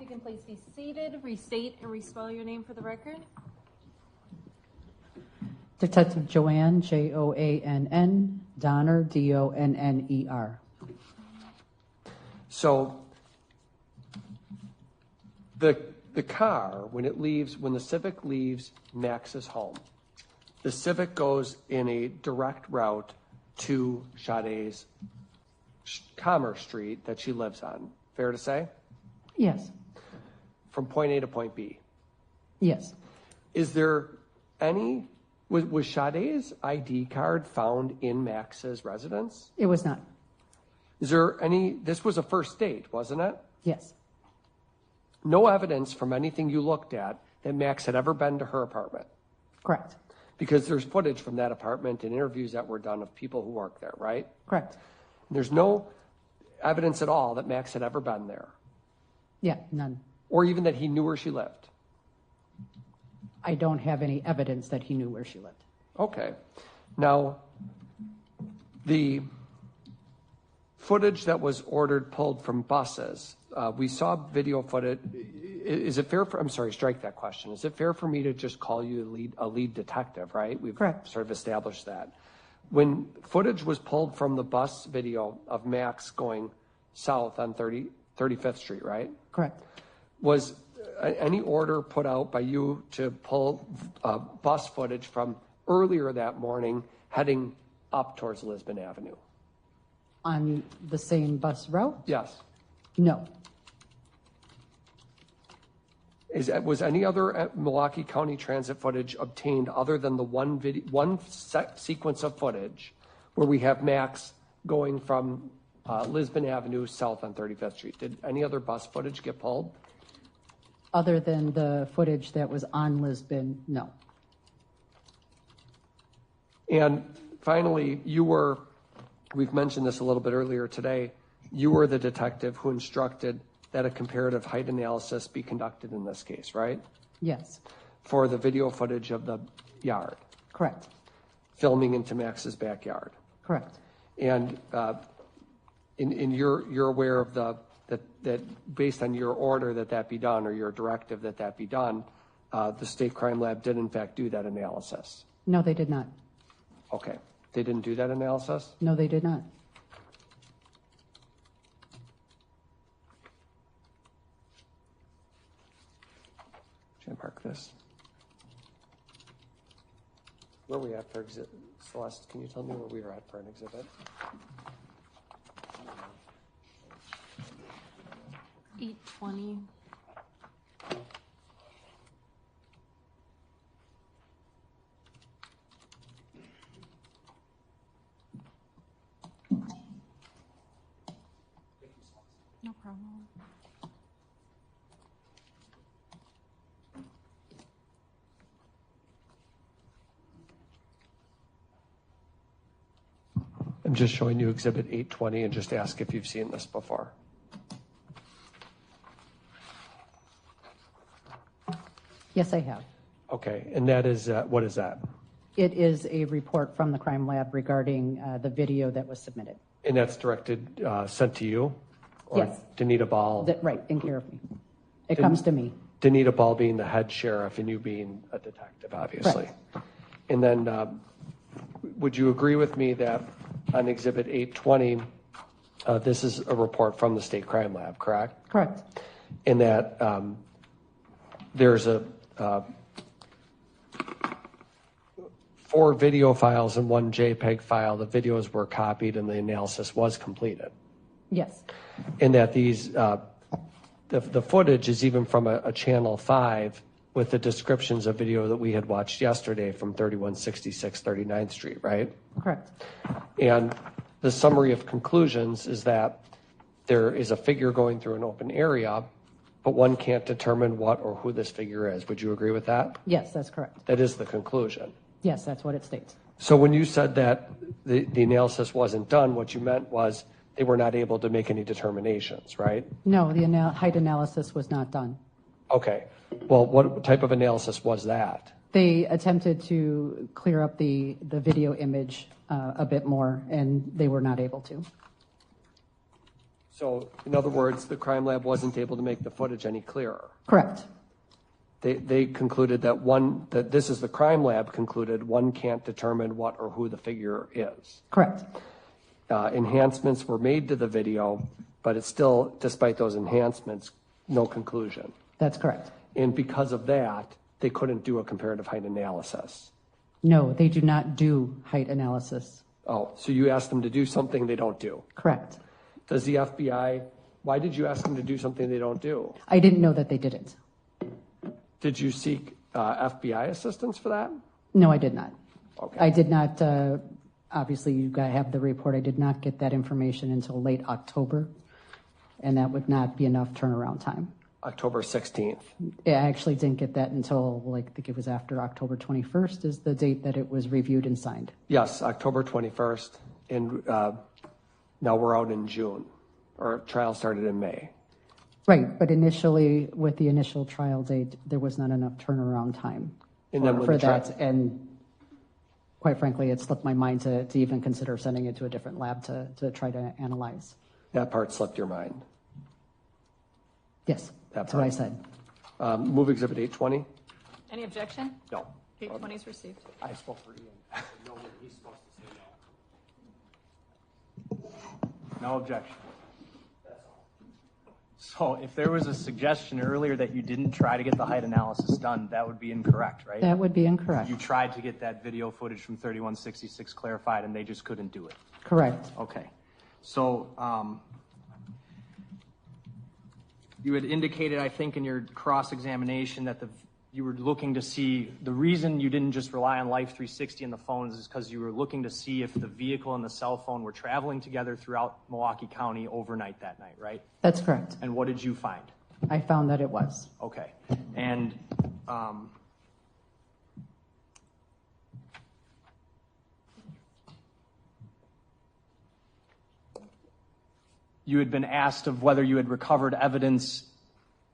can please be seated, restate and respell your name for the record. Detective Joanne, Joann, Donner, Donner. So the car, when the Civic leaves Max's home, the Civic goes in a direct route to Sade's Commerce Street that she lives on. Fair to say? Yes. From point A to point B. Yes. Is there any, was Sade's ID card found in Max's residence? It was not. Is there any, this was a first date, wasn't it? Yes. No evidence from anything you looked at that Max had ever been to her apartment. Correct. Because there's footage from that apartment and interviews that were done of people who work there, right? Correct. There's no evidence at all that Max had ever been there. Yeah, none. Or even that he knew where she lived. I don't have any evidence that he knew where she lived. Okay. Now, the footage that was ordered pulled from buses, we saw video footage. Is it fair for, I'm sorry, strike that question. Is it fair for me to just call you a lead detective, right? We've Correct. sort of established that. When footage was pulled from the bus video of Max going south on 35th Street, right? Correct. Was any order put out by you to pull bus footage from earlier that morning heading up towards Lisbon Avenue? On the same bus route? Yes. No. Was any other Milwaukee County Transit footage obtained other than the one sequence of footage where we have Max going from Lisbon Avenue south on 35th Street? Did any other bus footage get pulled? Other than the footage that was on Lisbon, no. And finally, we've mentioned this a little bit earlier today, you were the detective who instructed that a comparative height analysis be conducted in this case, right? Yes. For the video footage of the yard. Correct. Filming into Max's backyard. Correct. And you're aware of that based on your order that be done, or your directive that be done, the State Crime Lab did in fact do that analysis. No, they did not. Okay. They didn't do that analysis? No, they did not. Should I mark this? Where are we at for exhibit? Celeste, can you tell me where we are at for an exhibit? 820. No problem. I'm just showing you exhibit 820 and just ask if you've seen this before. Yes, I have. Okay, and that is, what is that? It is a report from the crime lab regarding the video that was submitted. And that's directed, sent to you? Or Yes. Danita Ball? Right, in care of me. It comes to me. Danita Ball being the head sheriff and you being a detective, obviously. Correct. And then would you agree with me that on exhibit 820, this is a report from the State Crime Lab, correct? Correct. And that there's 4 video files and 1 JPEG file. The videos were copied and the analysis was completed. Yes. And that these, the footage is even from a channel 5 with the descriptions of video that we had watched yesterday from 3166 39th Street, right? Correct. And the summary of conclusions is that there is a figure going through an open area, but one can't determine what or who this figure is. Would you agree with that? Yes, that's correct. That is the conclusion. Yes, that's what it states. So when you said that the analysis wasn't done, what you meant was they were not able to make any determinations, right? No, the height analysis was not done. Okay. Well, what type of analysis was that? They attempted to clear up the video image a bit more, and they were not able to. So, in other words, the crime lab wasn't able to make the footage any clearer. Correct. They concluded that this is the crime lab concluded one can't determine what or who the figure is. Correct. Enhancements were made to the video, but it's still, despite those enhancements, no conclusion. That's correct. And because of that, they couldn't do a comparative height analysis. No, they do not do height analysis. Oh, so you asked them to do something they don't do. Correct. Does the FBI, why did you ask them to do something they don't do? I didn't know that they didn't. Did you seek FBI assistance for that? No, I did not. Okay. I did not, obviously you guys have the report. I did not get that information until late October, and that would not be enough turnaround time. October 16th. I actually didn't get that until, I think it was after October 21st is the date that it was reviewed and signed. Yes, October 21st. And now we're out in June. Our trial started in May. Right, but initially, with the initial trial date, there was not enough turnaround time And then when for the that. And quite frankly, it slipped my mind to even consider sending it to a different lab to try to analyze. That part slipped your mind. Yes, That that's what I part. said. Move Exhibit 820? Any objection? No. 820 is received. I spoke for Ian. No, he's supposed to say no. No objection. So if there was a suggestion earlier that you didn't try to get the height analysis done, that would be incorrect, right? That would be incorrect. You tried to get that video footage from 3166 clarified, and they just couldn't do it. Correct. Okay. So you had indicated, I think, in your cross-examination that you were looking to see, the reason you didn't just rely on Life 360 and the phones is because you were looking to see if the vehicle and the cell phone were traveling together throughout Milwaukee County overnight that night, right? That's correct. And what did you find? I found that it was. Okay. And you had been asked of whether you had recovered evidence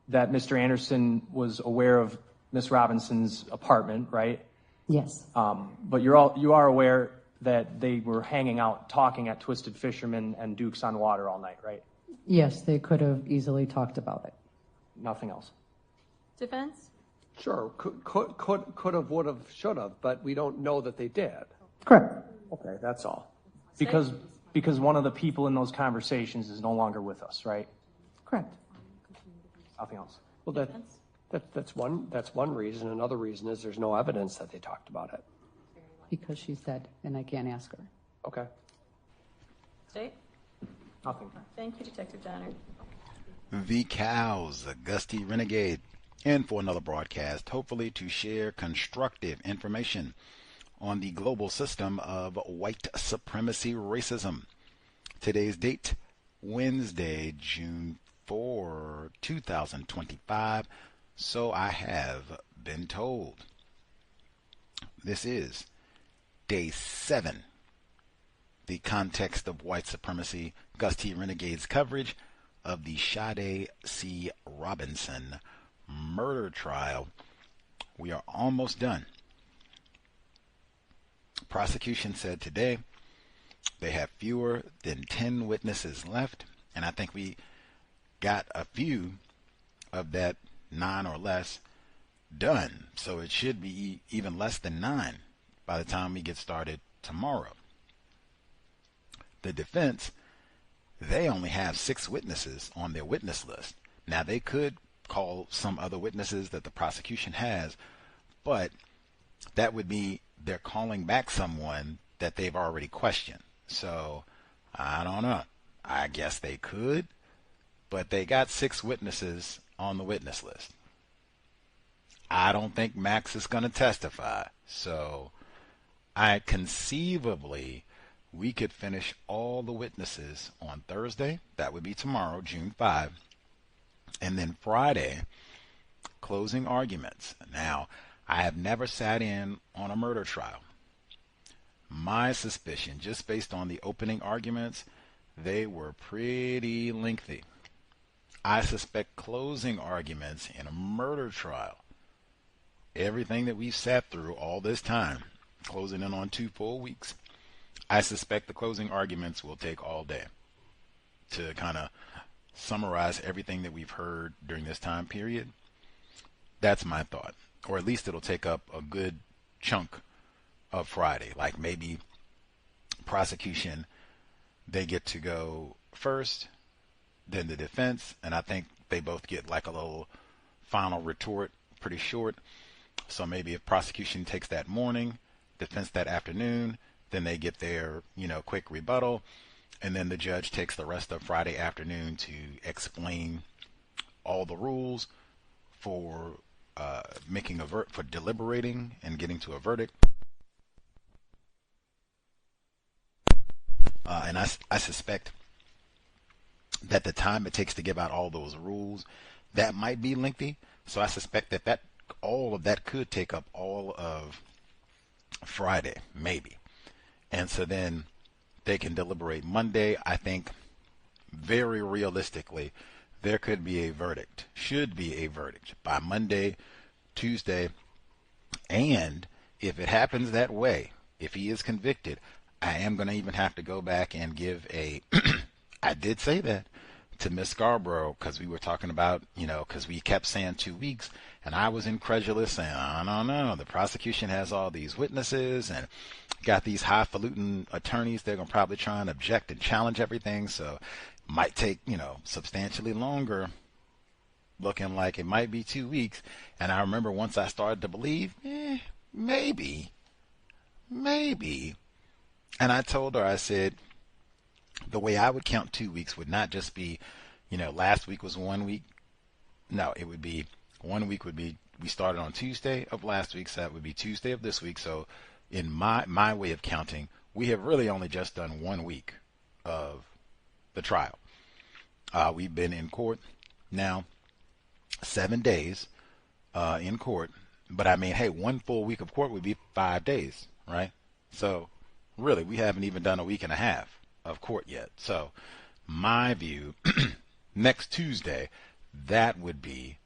that Mr. Anderson was aware of Ms. Robinson's apartment, right? Yes. But you are aware that they were hanging out, talking at Twisted Fisherman and Duke's on Water all night, right? Yes, they could have easily talked about it. Nothing else. Defense? Sure, could have, would have, should have, but we don't know that they did. Correct. Okay, that's all. Because one of the people in those conversations is no longer with us, right? Correct. Nothing else. Well, that's one reason. Another reason is there's no evidence that they talked about it. Because she's dead, and I can't ask her. Okay. State? Nothing. Thank you, Detective Donner. The Cows, a gusty renegade, in for another broadcast, hopefully to share constructive information on the global system of white supremacy racism. Today's date, Wednesday, June 4, 2025. So I have been told. This is day 7. The context of white supremacy, Gus T. Renegade's coverage of the Sade C. Robinson murder trial. We are almost done. Prosecution said today they have fewer than 10 witnesses left, and I think we got a few of that 9 or less done, so it should be even less than 9 by the time we get started tomorrow. The defense, they only have 6 witnesses on their witness list. Now, they could call some other witnesses that the prosecution has, but that would be they're calling back someone that they've already questioned. So, I don't know. I guess they could, but they got 6 witnesses on the witness list. I don't think Max is going to testify, so conceivably we could finish all the witnesses on Thursday. That would be tomorrow, June 5. And then Friday, closing arguments. Now, I have never sat in on a murder trial. My suspicion, just based on the opening arguments, they were pretty lengthy. I suspect closing arguments in a murder trial, everything that we've sat through all this time, closing in on 2 full weeks, I suspect the closing arguments will take all day. to kind of summarize everything that we've heard during this time period. That's my thought. Or at least it'll take up a good chunk of Friday. Like maybe prosecution, they get to go first, then the defense, and I think they both get like a little final retort, pretty short. So maybe if prosecution takes that morning, defense that afternoon, then they get their, quick rebuttal, and then the judge takes the rest of Friday afternoon to explain all the rules for for deliberating and getting to a verdict. And I suspect that the time it takes to give out all those rules, that might be lengthy. So I suspect that all of that could take up all of Friday, maybe. And so then they can deliberate Monday. I think very realistically, there could be a verdict, should be a verdict by Monday, Tuesday. And if it happens that way, if he is convicted, I am going to even have to go back and give I did say that to Miss Scarborough, because we were talking about, because we kept saying 2 weeks, and I was incredulous, saying, no, the prosecution has all these witnesses and got these highfalutin attorneys. They're going to probably try and object and challenge everything, so it might take, substantially longer, looking like it might be 2 weeks. And I remember once I started to believe, maybe. And I told her, I said, the way I would count 2 weeks would not just be, last week was 1 week. No, it would be 1 week would be, we started on Tuesday of last week, so that would be Tuesday of this week. So in my way of counting, we have really only just done 1 week of the trial. We've been in court now 7 days in court. But I mean, hey, 1 full week of court would be 5 days, right? So really, we haven't even done a week and a half of court yet. So my view, next Tuesday, that would be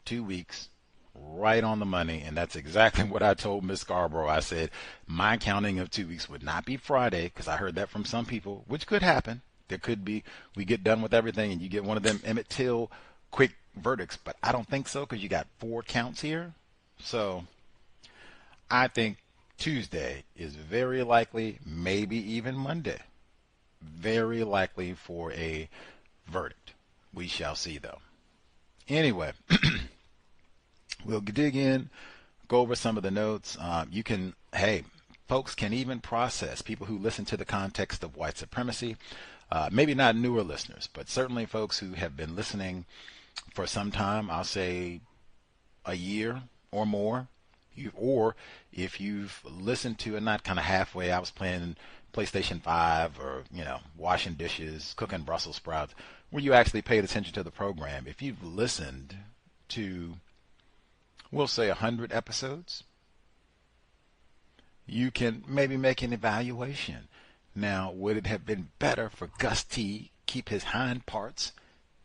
2 weeks, right on the money. And that's exactly what I told Miss Scarborough. I said my counting of 2 weeks would not be Friday, because I heard that from some people, which could happen. There could be, we get done with everything and you get one of them Emmett Till quick verdicts, but I don't think so, because you got 4 counts here. So I think Tuesday is very likely, maybe even Monday, very likely for a verdict. We shall see, though. Anyway, we'll dig in, go over some of the notes. Folks can even process, people who listen to the context of white supremacy, maybe not newer listeners, but certainly folks who have been listening for some time, I'll say a year or more, or if you've listened to it, not kind of halfway, I was playing PlayStation 5 or, washing dishes, cooking Brussels sprouts, where you actually paid attention to the program. If you've listened to, we'll say 100 episodes, you can maybe make an evaluation. Now, would it have been better for Gus T keep his hind parts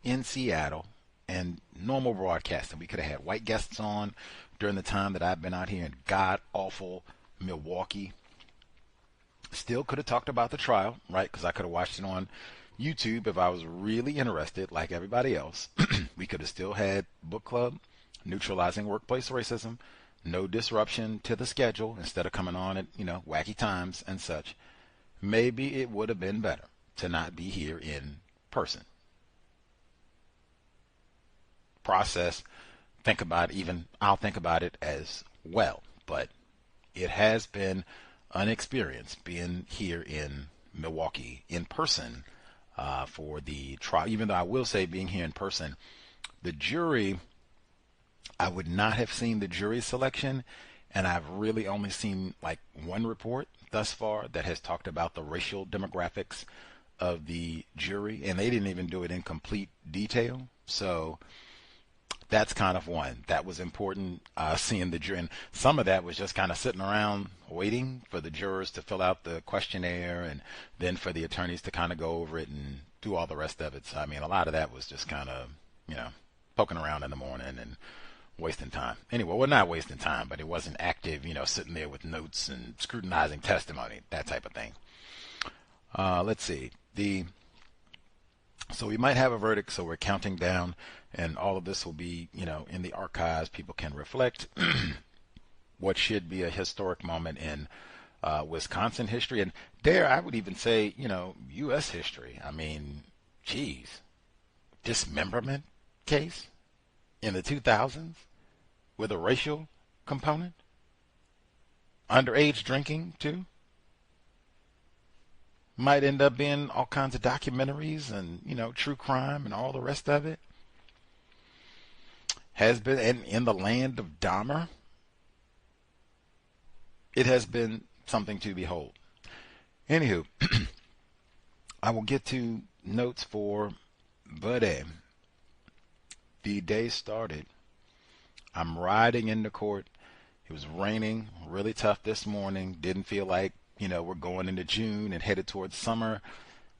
in Seattle and normal broadcasting? We could have had white guests on during the time that I've been out here in god-awful Milwaukee. Still could have talked about the trial, right? Because I could have watched it on YouTube if I was really interested, like everybody else. We could have still had book club, neutralizing workplace racism, no disruption to the schedule instead of coming on at, wacky times and such. Maybe it would have been better to not be here in person. Process, think about I'll think about it as well, but it has been an experience being here in Milwaukee in person for the trial. Even though I will say, being here in person, the jury, I would not have seen the jury selection, and I've really only seen like one report thus far that has talked about the racial demographics of the jury, and they didn't even do it in complete detail. So that's kind of one that was important, seeing the jury. And some of that was just kind of sitting around waiting for the jurors to fill out the questionnaire and then for the attorneys to kind of go over it and do all the rest of it. So, I mean, a lot of that was just kind of, poking around in the morning and wasting time. Anyway, well, not wasting time, but it wasn't active, sitting there with notes and scrutinizing testimony, that type of thing. Let's see. So we might have a verdict, so we're counting down, and all of this will be, in the archives. People can reflect what should be a historic moment in Wisconsin history, and there I would even say, U.S. history. I mean, geez, dismemberment case in the 2000s with a racial component, underage drinking too. Might end up being all kinds of documentaries and, true crime and all the rest of it. Has been in the land of Dahmer. It has been something to behold. Anywho, I will get to notes for the day. The day started. I'm riding into court. It was raining really tough this morning. Didn't feel like, we're going into June and headed towards summer.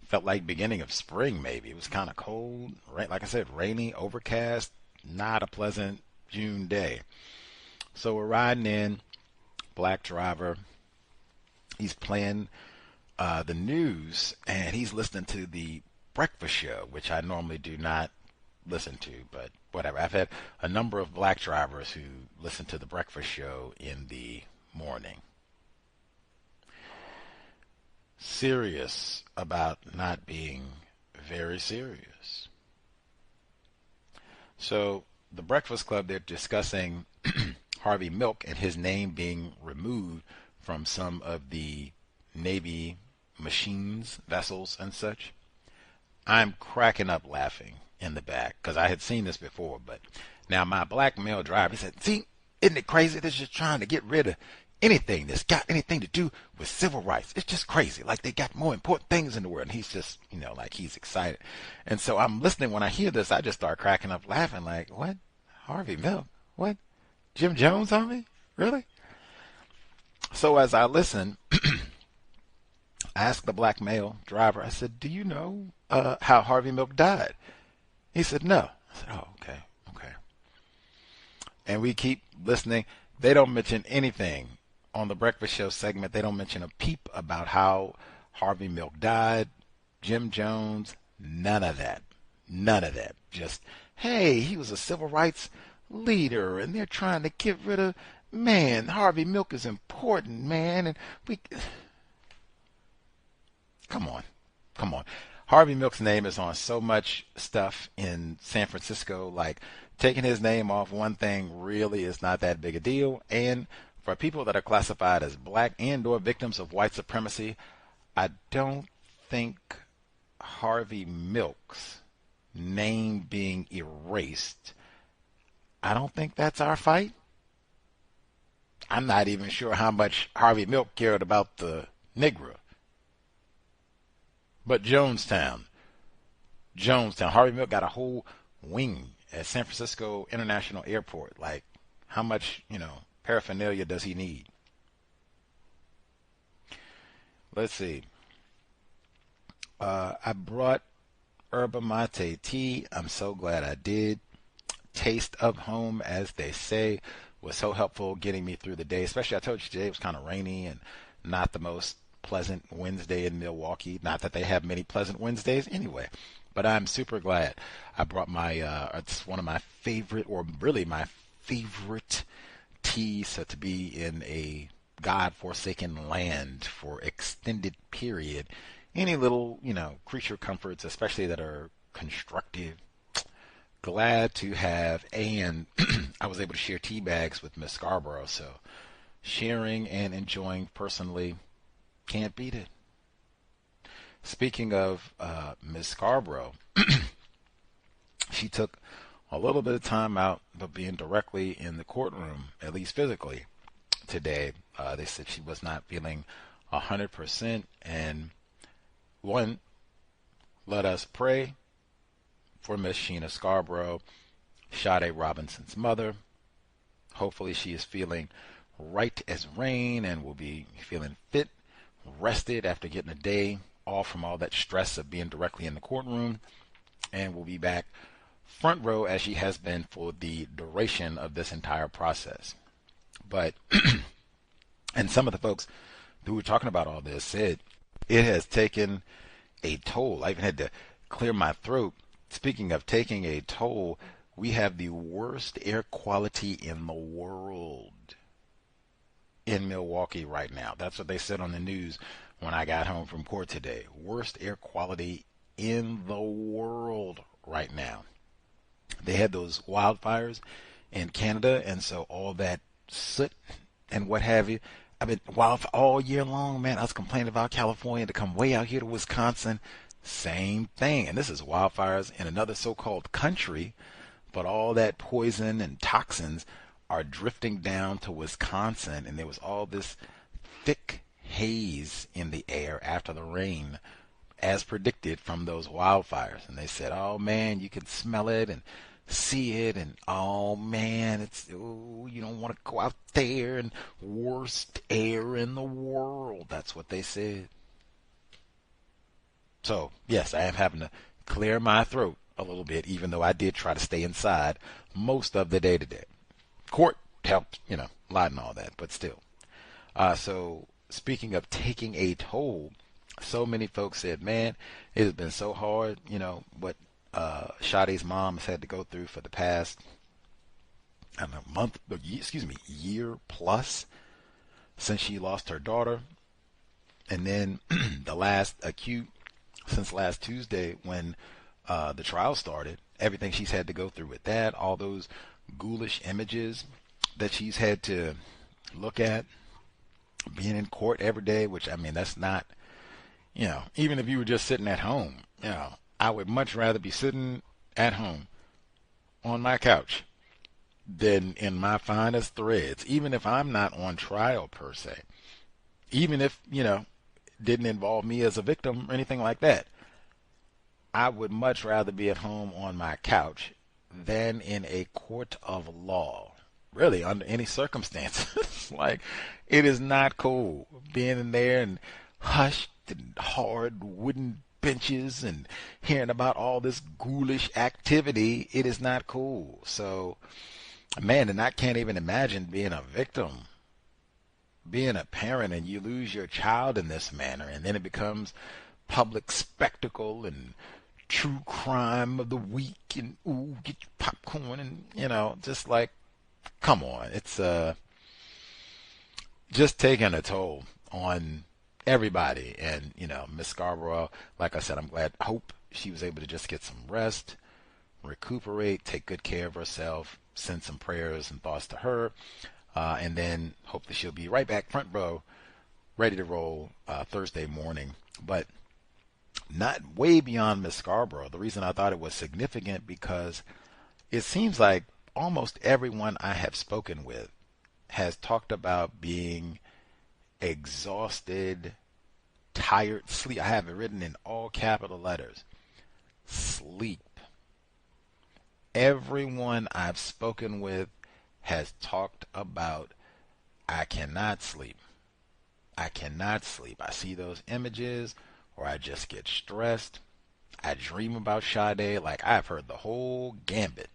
Felt like beginning of spring maybe. It was kind of cold. Right, like I said, rainy, overcast, not a pleasant June day. So we're riding in. Black driver. He's playing the news, and he's listening to the breakfast show, which I normally do not listen to, but whatever. I've had a number of black drivers who listen to the breakfast show in the morning. Serious about not being very serious. So the Breakfast Club, they're discussing Harvey Milk and his name being removed from some of the Navy machines, vessels, and such. I'm cracking up laughing in the back because I had seen this before, but now my black male driver, he said, see, isn't it crazy? They're just trying to get rid of anything that's got anything to do with civil rights. It's just crazy. Like they got more important things in the world. And he's just, like he's excited. And so I'm listening. When I hear this, I just start cracking up laughing like, what? Harvey Milk? What? Jim Jones on me? Really? So as I listen, I asked the black male driver, I said, do you know how Harvey Milk died? He said, no. I said, oh, okay. And we keep listening. They don't mention anything on the breakfast show segment. They don't mention a peep about how Harvey Milk died, Jim Jones, none of that. Just, hey, he was a civil rights leader, and they're trying to get rid of, man, Harvey Milk is important, man, and we, come on. Harvey Milk's name is on so much stuff in San Francisco, like taking his name off one thing really is not that big a deal. And for people that are classified as black and or victims of white supremacy, I don't think Harvey Milk's name being erased, I don't think that's our fight. I'm not even sure how much Harvey Milk cared about the Negro. But Jonestown, Harvey Milk got a whole wing at San Francisco International Airport. Like, how much, paraphernalia does he need? Let's see. I brought yerba mate tea. I'm so glad I did. Taste of home, as they say, was so helpful getting me through the day. Especially, I told you today it was kind of rainy and not the most pleasant Wednesday in Milwaukee. Not that they have many pleasant Wednesdays anyway. But I'm super glad I brought my, it's one of my favorite, or really my favorite tea, so to be in a God-forsaken land for extended period. Any little, creature comforts, especially that are constructive, glad to have. And I was able to share tea bags with Miss Scarborough, so sharing and enjoying personally, can't beat it. Speaking of Ms. Scarborough, she took a little bit of time out, but being directly in the courtroom, at least physically, today. They said she was not feeling 100%. And one, let us pray for Miss Sheena Scarborough, Sade Robinson's mother. Hopefully she is feeling right as rain and will be feeling fit, rested after getting a day off from all that stress of being directly in the courtroom, and will be back front row as she has been for the duration of this entire process. But, and some of the folks who were talking about all this said it has taken a toll. I even had to clear my throat. Speaking of taking a toll, we have the worst air quality in the world in Milwaukee right now. That's what they said on the news when I got home from court today. Worst air quality in the world right now. They had those wildfires in Canada, and so all that soot and what have you. I've been wildfire all year long, man. I was complaining about California to come way out here to Wisconsin. Same thing. And this is wildfires in another so-called country, but all that poison and toxins are drifting down to Wisconsin, and there was all this thick haze in the air after the rain, as predicted from those wildfires. And they said, oh man, you can smell it and see it, and oh man, you don't want to go out there, and worst air in the world. That's what they said. So yes, I am having to clear my throat a little bit, even though I did try to stay inside most of the day today. Court helped, a lot and all that, but still. So speaking of taking a toll, so many folks said, man, it has been so hard, what Sade's mom has had to go through for the past, year plus since she lost her daughter. And then the last acute since last Tuesday when the trial started, everything she's had to go through with that, all those ghoulish images that she's had to look at, being in court every day, which, that's not, even if you were just sitting at home, I would much rather be sitting at home on my couch than in my finest threads, even if I'm not on trial per se, even if, didn't involve me as a victim or anything like that. I would much rather be at home on my couch than in a court of law, really, under any circumstances. Like, it is not cool being in there and hushed and hard wooden benches and hearing about all this ghoulish activity. It is not cool. So, man, and I can't even imagine being a victim, being a parent, and you lose your child in this manner, and then it becomes public spectacle and true crime of the week, and ooh, get your popcorn, and just like, come on, it's just taking a toll on everybody. And Miss Scarborough, like I said, hope she was able to just get some rest, recuperate, take good care of herself, send some prayers and thoughts to her, and then hopefully she'll be right back front row, ready to roll Thursday morning. But not way beyond Miss Scarborough. The reason I thought it was significant because it seems like almost everyone I have spoken with has talked about being exhausted, tired, sleep. I have it written in all capital letters. Sleep. Everyone I've spoken with has talked about, I cannot sleep. I cannot sleep. I see those images, or I just get stressed. I dream about Sade. Like, I've heard the whole gambit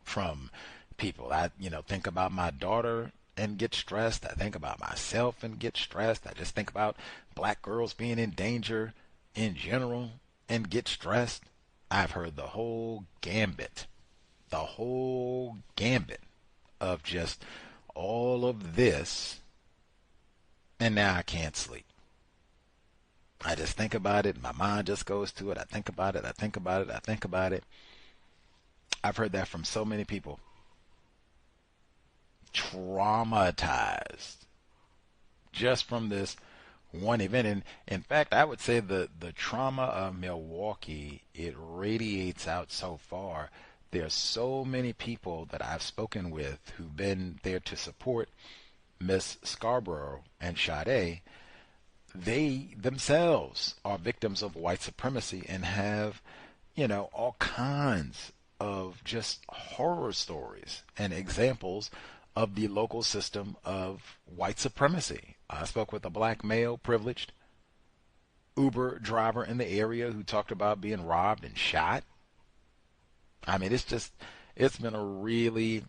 from people. I, think about my daughter and get stressed. I think about myself and get stressed. I just think about black girls being in danger in general and get stressed. I've heard the whole gambit of just all of this, and now I can't sleep. I just think about it. My mind just goes to it. I think about it. I think about it. I think about it. I've heard that from so many people. Traumatized just from this one event. And in fact, I would say the trauma of Milwaukee, it radiates out so far. There's so many people that I've spoken with who've been there to support Miss Scarborough and Sade. They themselves are victims of white supremacy and have, all kinds of just horror stories and examples of the local system of white supremacy. I spoke with a black male, privileged Uber driver in the area who talked about being robbed and shot. It's been a really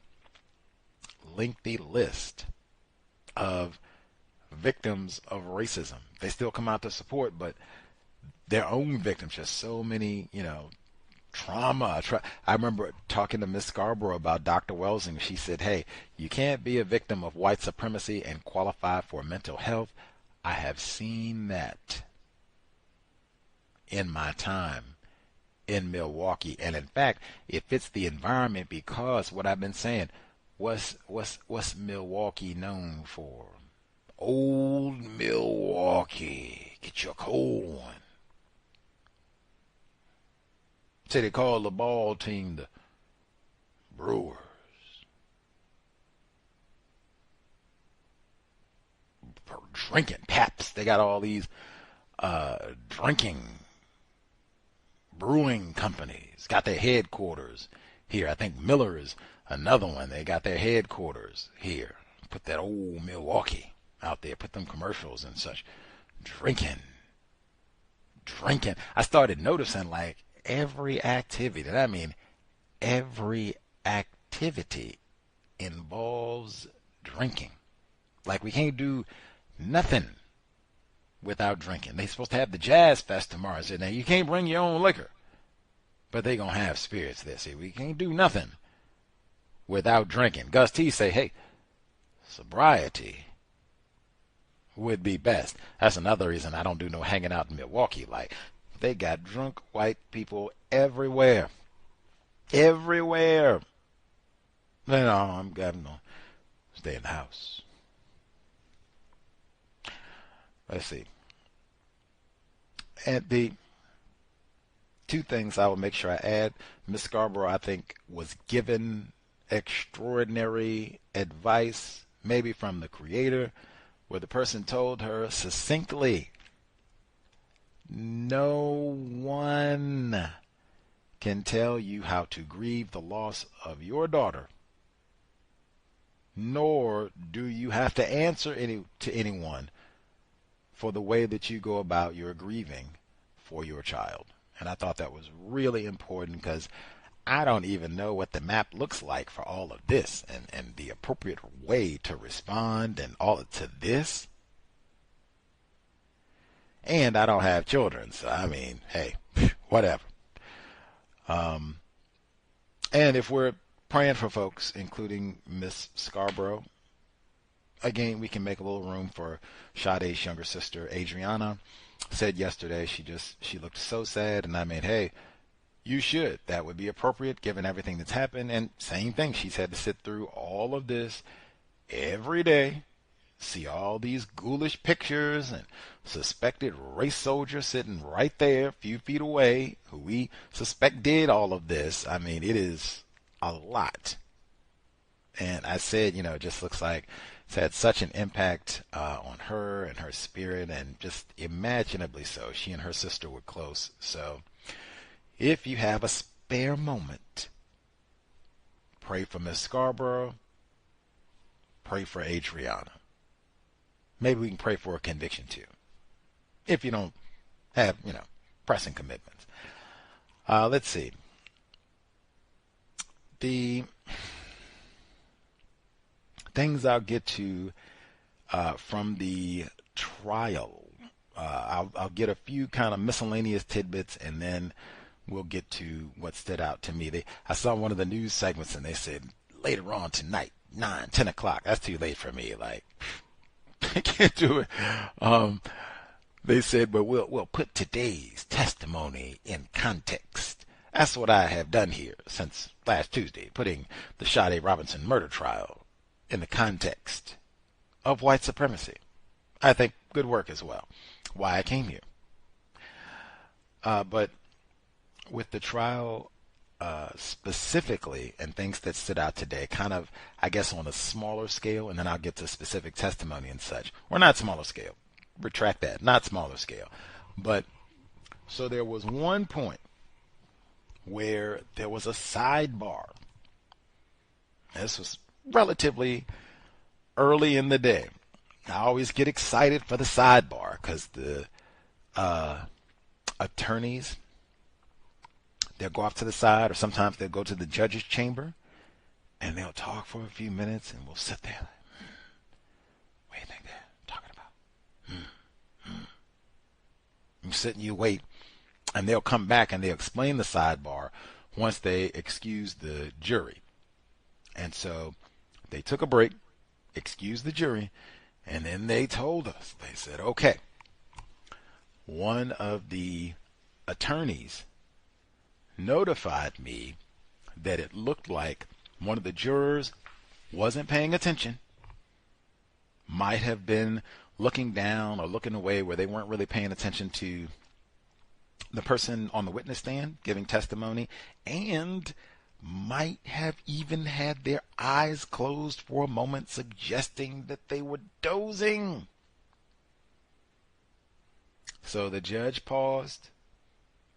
lengthy list of victims of racism. They still come out to support, but their own victims, just so many, trauma. I remember talking to Miss Scarborough about Dr. Welsing. She said, hey, you can't be a victim of white supremacy and qualify for mental health. I have seen that in my time in Milwaukee. And in fact, it fits the environment because what I've been saying, what's Milwaukee known for? Old Milwaukee. Get your cold one. Say they call the ball team the Brewers. For drinking Paps. They got all these drinking brewing companies. Got their headquarters here. I think Miller is another one. They got their headquarters here. Put that old Milwaukee out there. Put them commercials and such. Drinking. I started noticing like every activity, and I mean every activity involves drinking. Like we can't do nothing without drinking. They're supposed to have the Jazz Fest tomorrow. I said, now you can't bring your own liquor, but they gonna have spirits there. See, we can't do nothing without drinking. Gus T say, hey, sobriety would be best. That's another reason I don't do no hanging out in Milwaukee. Like, they got drunk white people everywhere. Everywhere. No, I'm gonna stay in the house. Let's see. And the two things I will make sure I add. Miss Scarborough, I think, was given extraordinary advice, maybe from the Creator, where the person told her succinctly, no one can tell you how to grieve the loss of your daughter, nor do you have to answer to anyone for the way that you go about your grieving for your child. And I thought that was really important because I don't even know what the map looks like for all of this and the appropriate way to respond and all to this. And I don't have children, so I mean, hey, whatever. And if we're praying for folks, including Miss Scarborough, again, we can make a little room for Sade's younger sister, Adriana. Said yesterday she looked so sad, and I mean, hey, you should. That would be appropriate given everything that's happened. And same thing, she's had to sit through all of this every day. See all these ghoulish pictures and suspected race soldiers sitting right there a few feet away who we suspect did all of this. I mean, it is a lot. And I said, it just looks like it's had such an impact on her and her spirit, and just imaginably so. She and her sister were close. So if you have a spare moment, pray for Miss Scarborough, pray for Adriana. Maybe we can pray for a conviction too, if you don't have, pressing commitments. Let's see. The things I'll get to from the trial. I'll get a few kind of miscellaneous tidbits, and then we'll get to what stood out to me. I saw one of the news segments, and they said later on tonight, 9, 10 o'clock. That's too late for me. Like, I can't do it. They said, but we'll put today's testimony in context. That's what I have done here since last Tuesday, putting the Sade Robinson murder trial in the context of white supremacy. I think good work as well. Why I came here. But with the trial specifically and things that stood out today, kind of, I guess, on a smaller scale, and then I'll get to specific testimony and such. Or not smaller scale. Retract that. Not smaller scale. But so there was one point where there was a sidebar. This was relatively early in the day. I always get excited for the sidebar because the attorneys, they'll go off to the side, or sometimes they'll go to the judge's chamber and they'll talk for a few minutes, and we'll sit there like, what do you think they're talking about? sit and you wait, and they'll come back and they'll explain the sidebar once they excuse the jury. And so they took a break, excused the jury, and then they told us, they said, okay, one of the attorneys notified me that it looked like one of the jurors wasn't paying attention, might have been looking down or looking away where they weren't really paying attention to the person on the witness stand giving testimony, and might have even had their eyes closed for a moment, suggesting that they were dozing. So the judge paused.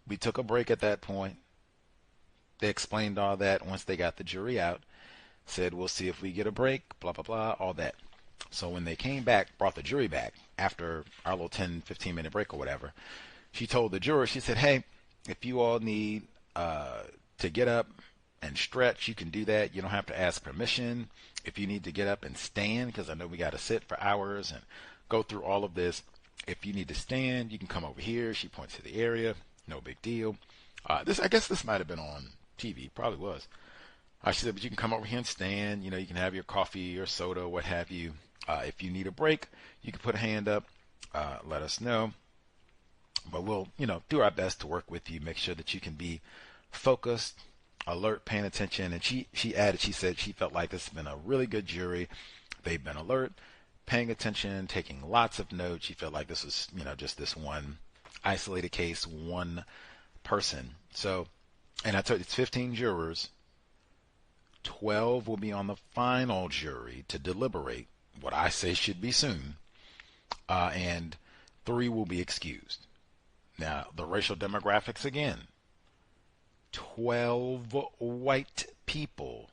We took a break at that point. They explained all that once they got the jury out. Said, we'll see if we get a break, blah, blah, blah, all that. So when they came back, brought the jury back after our little 10, 15-minute break or whatever, she told the jurors, she said, hey, if you all need to get up and stretch, you can do that. You don't have to ask permission. If you need to get up and stand, because I know we got to sit for hours and go through all of this. If you need to stand, you can come over here. She points to the area. No big deal. I guess this might have been on TV. Probably was. She said, but you can come over here and stand. You know, you can have your coffee or soda, what have you. If you need a break, you can put a hand up. Let us know. But we'll, do our best to work with you. Make sure that you can be focused, alert, paying attention. And she added, she said she felt like this has been a really good jury. They've been alert, paying attention, taking lots of notes. She felt like this was, just this one isolated case, one person. So, and I told you, it's 15 jurors. 12 will be on the final jury to deliberate, what I say should be soon, and 3 will be excused. Now, the racial demographics again. 12 white people,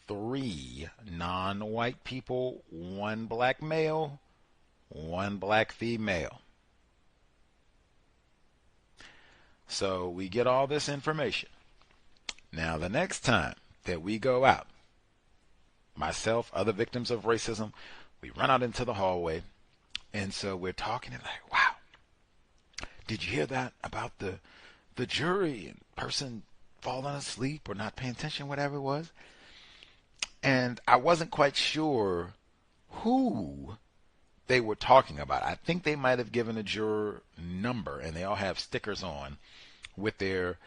3 non-white people, 1 black male, 1 black female. So we get all this information. Now, the next time that we go out, myself, other victims of racism, we run out into the hallway, and so we're talking and like, wow, did you hear that about the jury and person falling asleep or not paying attention, whatever it was? And I wasn't quite sure who they were talking about. I think they might have given a juror number, and they all have stickers on with their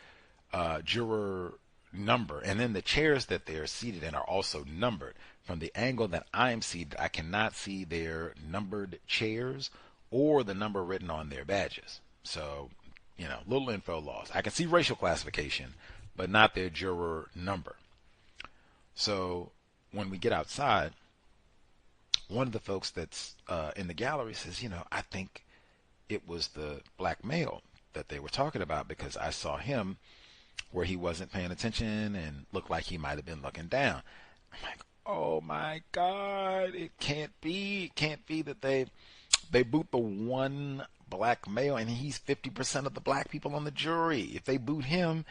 juror number, and then the chairs that they're seated in are also numbered. From the angle that I am seated, I cannot see their numbered chairs or the number written on their badges. So, little info lost. I can see racial classification, but not their juror number. So when we get outside, one of the folks that's in the gallery says, I think it was the black male that they were talking about, because I saw him where he wasn't paying attention and looked like he might have been looking down. I'm like, oh my God, it can't be. It can't be that they boot the one black male, and he's 50% of the black people on the jury. If they boot him,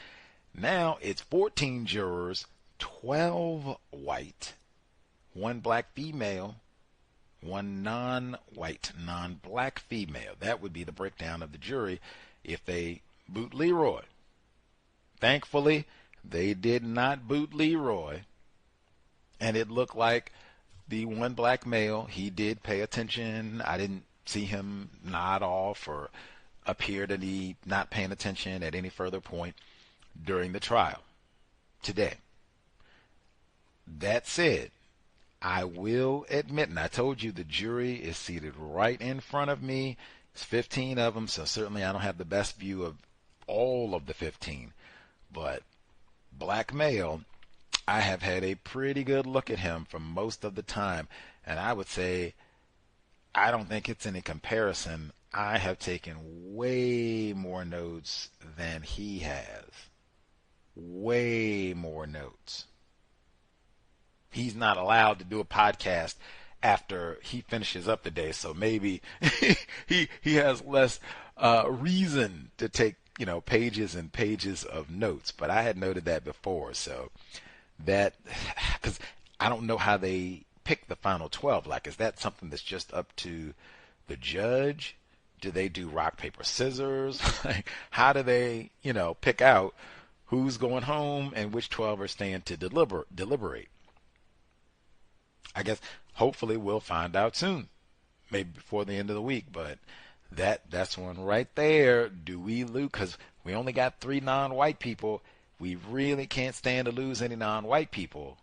now it's 14 jurors, 12 white, 1 black female, 1 non-white, non-black female. That would be the breakdown of the jury if they boot Leroy. Thankfully, they did not boot Leroy, and it looked like the 1 black male, he did pay attention. I didn't see him nod off or appear to be not paying attention at any further point during the trial today. That said, I will admit, and I told you the jury is seated right in front of me. It's 15 of them, so certainly I don't have the best view of all of the 15. But black male, I have had a pretty good look at him for most of the time. And I would say, I don't think it's any comparison. I have taken way more notes than he has. Way more notes. He's not allowed to do a podcast after he finishes up the day, so maybe he has less reason to take pages and pages of notes. But I had noted that before, so that, because I don't know how they pick the final 12. Like, is that something that's just up to the judge Do they do rock, paper, scissors? Like, how do they, pick out who's going home and which 12 are staying to deliberate? I guess hopefully we'll find out soon, maybe before the end of the week. But that's one right there. Do we lose? Because we only got 3 non-white people. We really can't stand to lose any non-white people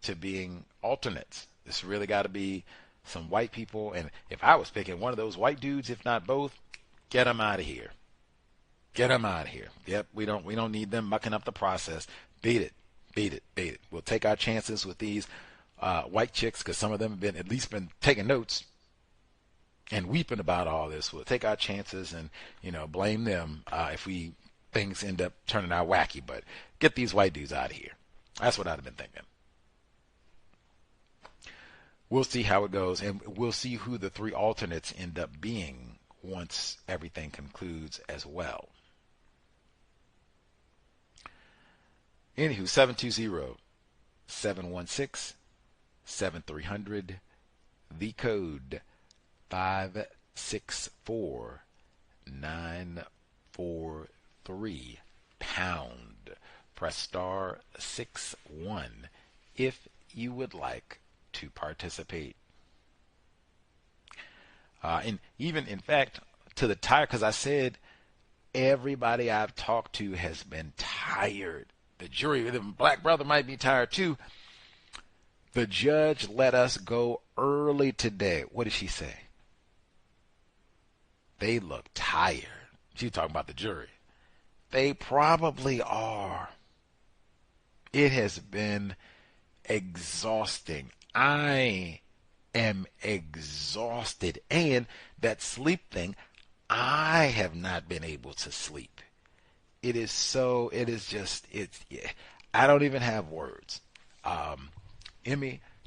to being alternates. It's really got to be some white people. And if I was picking one of those white dudes, if not both, get them out of here. Get them out of here. Yep, we don't need them mucking up the process. Beat it. We'll take our chances with these white chicks, because some of them have at least been taking notes and weeping about all this. We'll take our chances and blame them if things end up turning out wacky. But get these white dudes out of here. That's what I'd have been thinking. We'll see how it goes, and we'll see who the 3 alternates end up being once everything concludes as well. Anywho, 720-716-7300, the code 564943 pound. Press star 61 if you would like to participate. And even, in fact, to the tired, because I said everybody I've talked to has been tired. The jury, the black brother might be tired too. The judge let us go early today. What did she say? They look tired. She's talking about the jury. They probably are. It has been exhausting. I am exhausted. And that sleep thing, I have not been able to sleep. I don't even have words.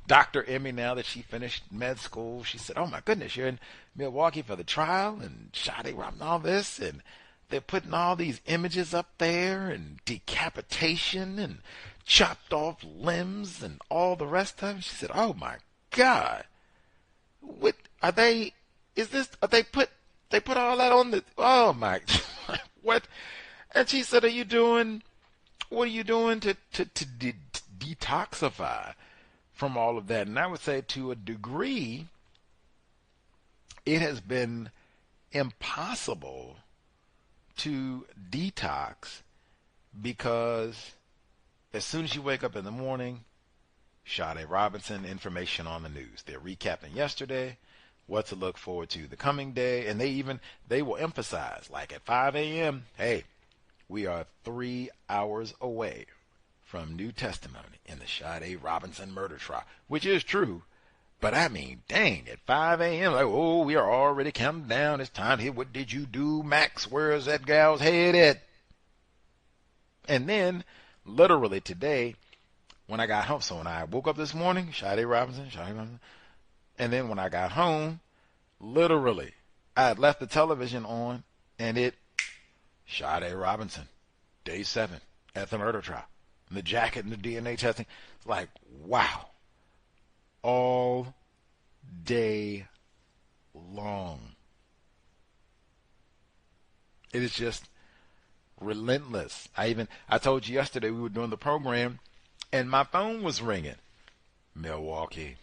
Dr. Emmy, now that she finished med school, she said, oh my goodness, you're in Milwaukee for the trial and Sade and all this, and they're putting all these images up there and decapitation and chopped off limbs and all the rest of it. She said, oh my God, what are they, they put all that on oh my, what? And she said, what are you doing to detoxify from all of that? And I would say, to a degree, it has been impossible to detox, because as soon as you wake up in the morning, Sade Robinson, information on the news. They're recapping yesterday, what to look forward to the coming day, and they will emphasize, like at 5 a.m., hey, we are 3 hours away from new testimony in the Sade Robinson murder trial, which is true. But I mean, dang, at 5 a.m., like, oh, we are already counting down. It's time here. What did you do, Max? Where's that gal's head at? And then, literally today, when I got home, so when I woke up this morning, Sade Robinson. And then when I got home, literally, I had left the television on, and Sade Robinson, day 7 at the murder trial. And the jacket and the DNA testing. It's like, wow. All day long. It is just relentless. I told you yesterday we were doing the program and my phone was ringing. Milwaukee.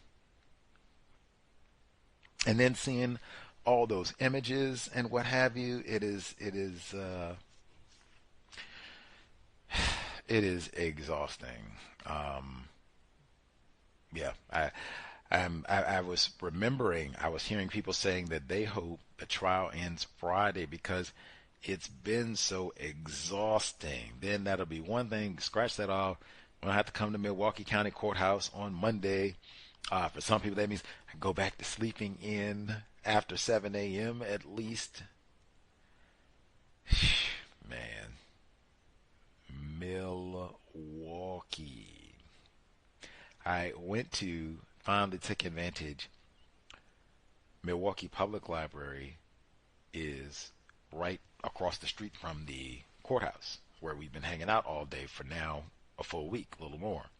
And then seeing all those images and what have you, it is exhausting. I was remembering, I was hearing people saying that they hope the trial ends Friday because it's been so exhausting. Then that'll be one thing, scratch that off. We'll have to come to Milwaukee County Courthouse on Monday. For some people, that means go back to sleeping in after 7 a.m. at least. Man. Milwaukee. I went to finally take advantage. Milwaukee Public Library is right across the street from the courthouse where we've been hanging out all day for now a full week, a little more.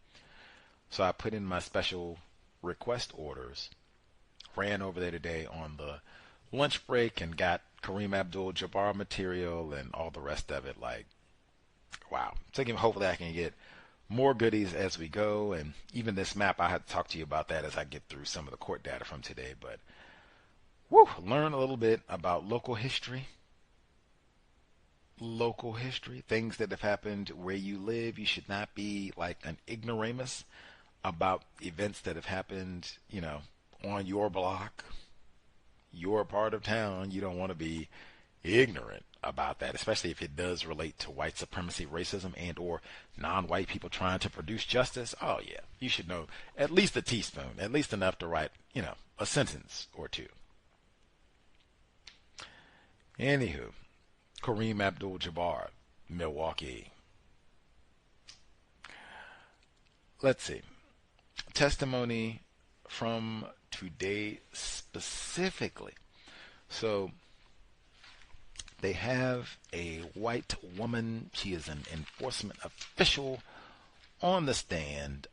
So I put in my special request orders, ran over there today on the lunch break and got Kareem Abdul-Jabbar material and all the rest of it. Like, wow. So hopefully I can get more goodies as we go. And even this map, I had to talk to you about that as I get through some of the court data from today. But learn a little bit about local history, things that have happened where you live. You should not be like an ignoramus about events that have happened, on your block, your part of town. You don't want to be ignorant about that, especially if it does relate to white supremacy, racism, and or non-white people trying to produce justice. Oh yeah, you should know at least a teaspoon, at least enough to write, a sentence or two. Anywho, Kareem Abdul-Jabbar, Milwaukee. Let's see. Testimony from today specifically. So they have a white woman. She is an enforcement official on the stand,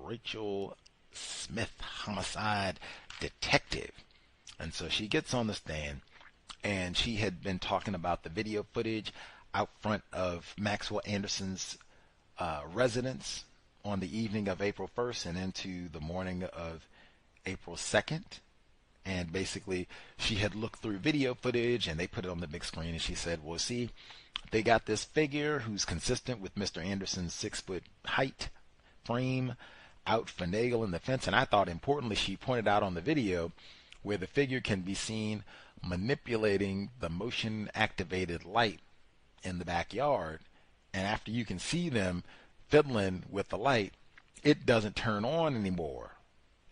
Rachel Smith, homicide detective. And so she gets on the stand, and she had been talking about the video footage out front of Maxwell Anderson's residence on the evening of April 1st and into the morning of April 2nd. And basically, she had looked through video footage, and they put it on the big screen, and she said, well, see, they got this figure who's consistent with Mr. Anderson's 6-foot height frame out finagling the fence. And I thought, importantly, she pointed out on the video where the figure can be seen manipulating the motion-activated light in the backyard. And after you can see them fiddling with the light, it doesn't turn on anymore.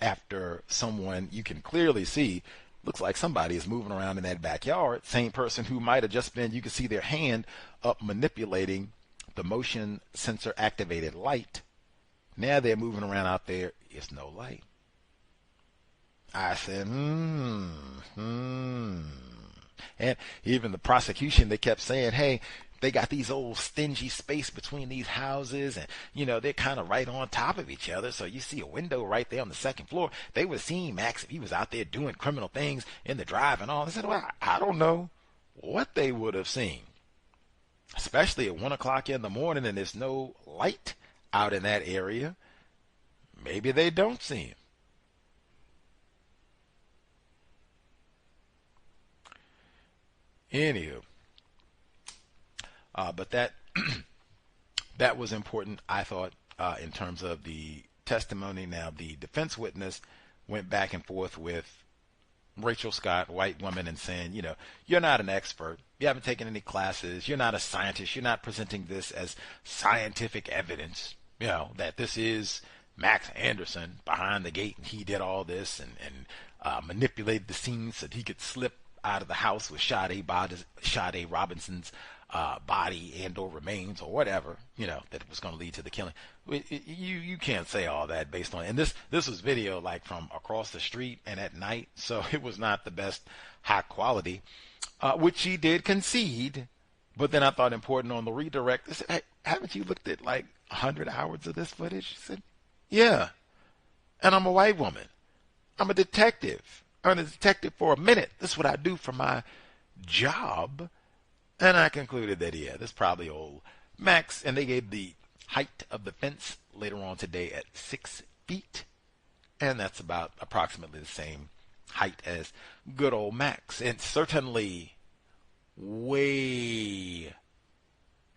After someone, you can clearly see, looks like somebody is moving around in that backyard. Same person who might have just been, you can see their hand up manipulating the motion sensor activated light. Now they're moving around out there. It's no light. I said, And even the prosecution, they kept saying, hey, they got these old stingy space between these houses, and they're kind of right on top of each other, so you see a window right there on the second floor. They would have seen Max if he was out there doing criminal things in the drive and all. I said, well, I don't know what they would have seen, especially at 1 o'clock in the morning and there's no light out in that area. Maybe they don't see him. Anywho, but that that was important, I thought, in terms of the testimony. Now, the defense witness went back and forth with Rachel Scott, white woman, and saying, you're not an expert. You haven't taken any classes. You're not a scientist. You're not presenting this as scientific evidence, that this is Max Anderson behind the gate and he did all this and manipulated the scene so that he could slip out of the house with Sade Robinson's body and or remains or whatever, that was going to lead to the killing. You can't say all that based on, and this was video like from across the street and at night, so it was not the best high quality, which she did concede. But then I thought important on the redirect, I said, hey, haven't you looked at like 100 hours of this footage? She said, yeah, and I'm a white woman. I'm a detective. I'm a detective for a minute. This is what I do for my job. And I concluded that, yeah, this is probably old Max. And they gave the height of the fence later on today at 6 feet. And that's about approximately the same height as good old Max. And certainly way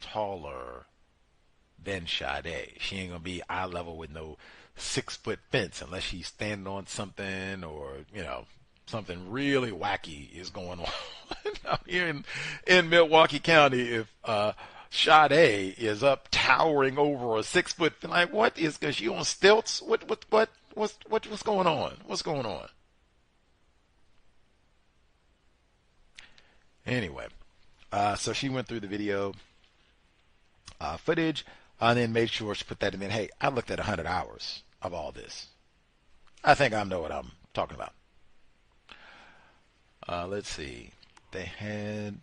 taller than Sade. She ain't going to be eye level with no 6-foot fence unless she's standing on something or, something really wacky is going on out here in Milwaukee County. If Sade is up towering over a 6-foot, like what is, because she on stilts? What's going on? What's going on? Anyway, so she went through the video footage and then made sure she put that in. Hey, I looked at 100 hours of all this. I think I know what I'm talking about. Let's see. They had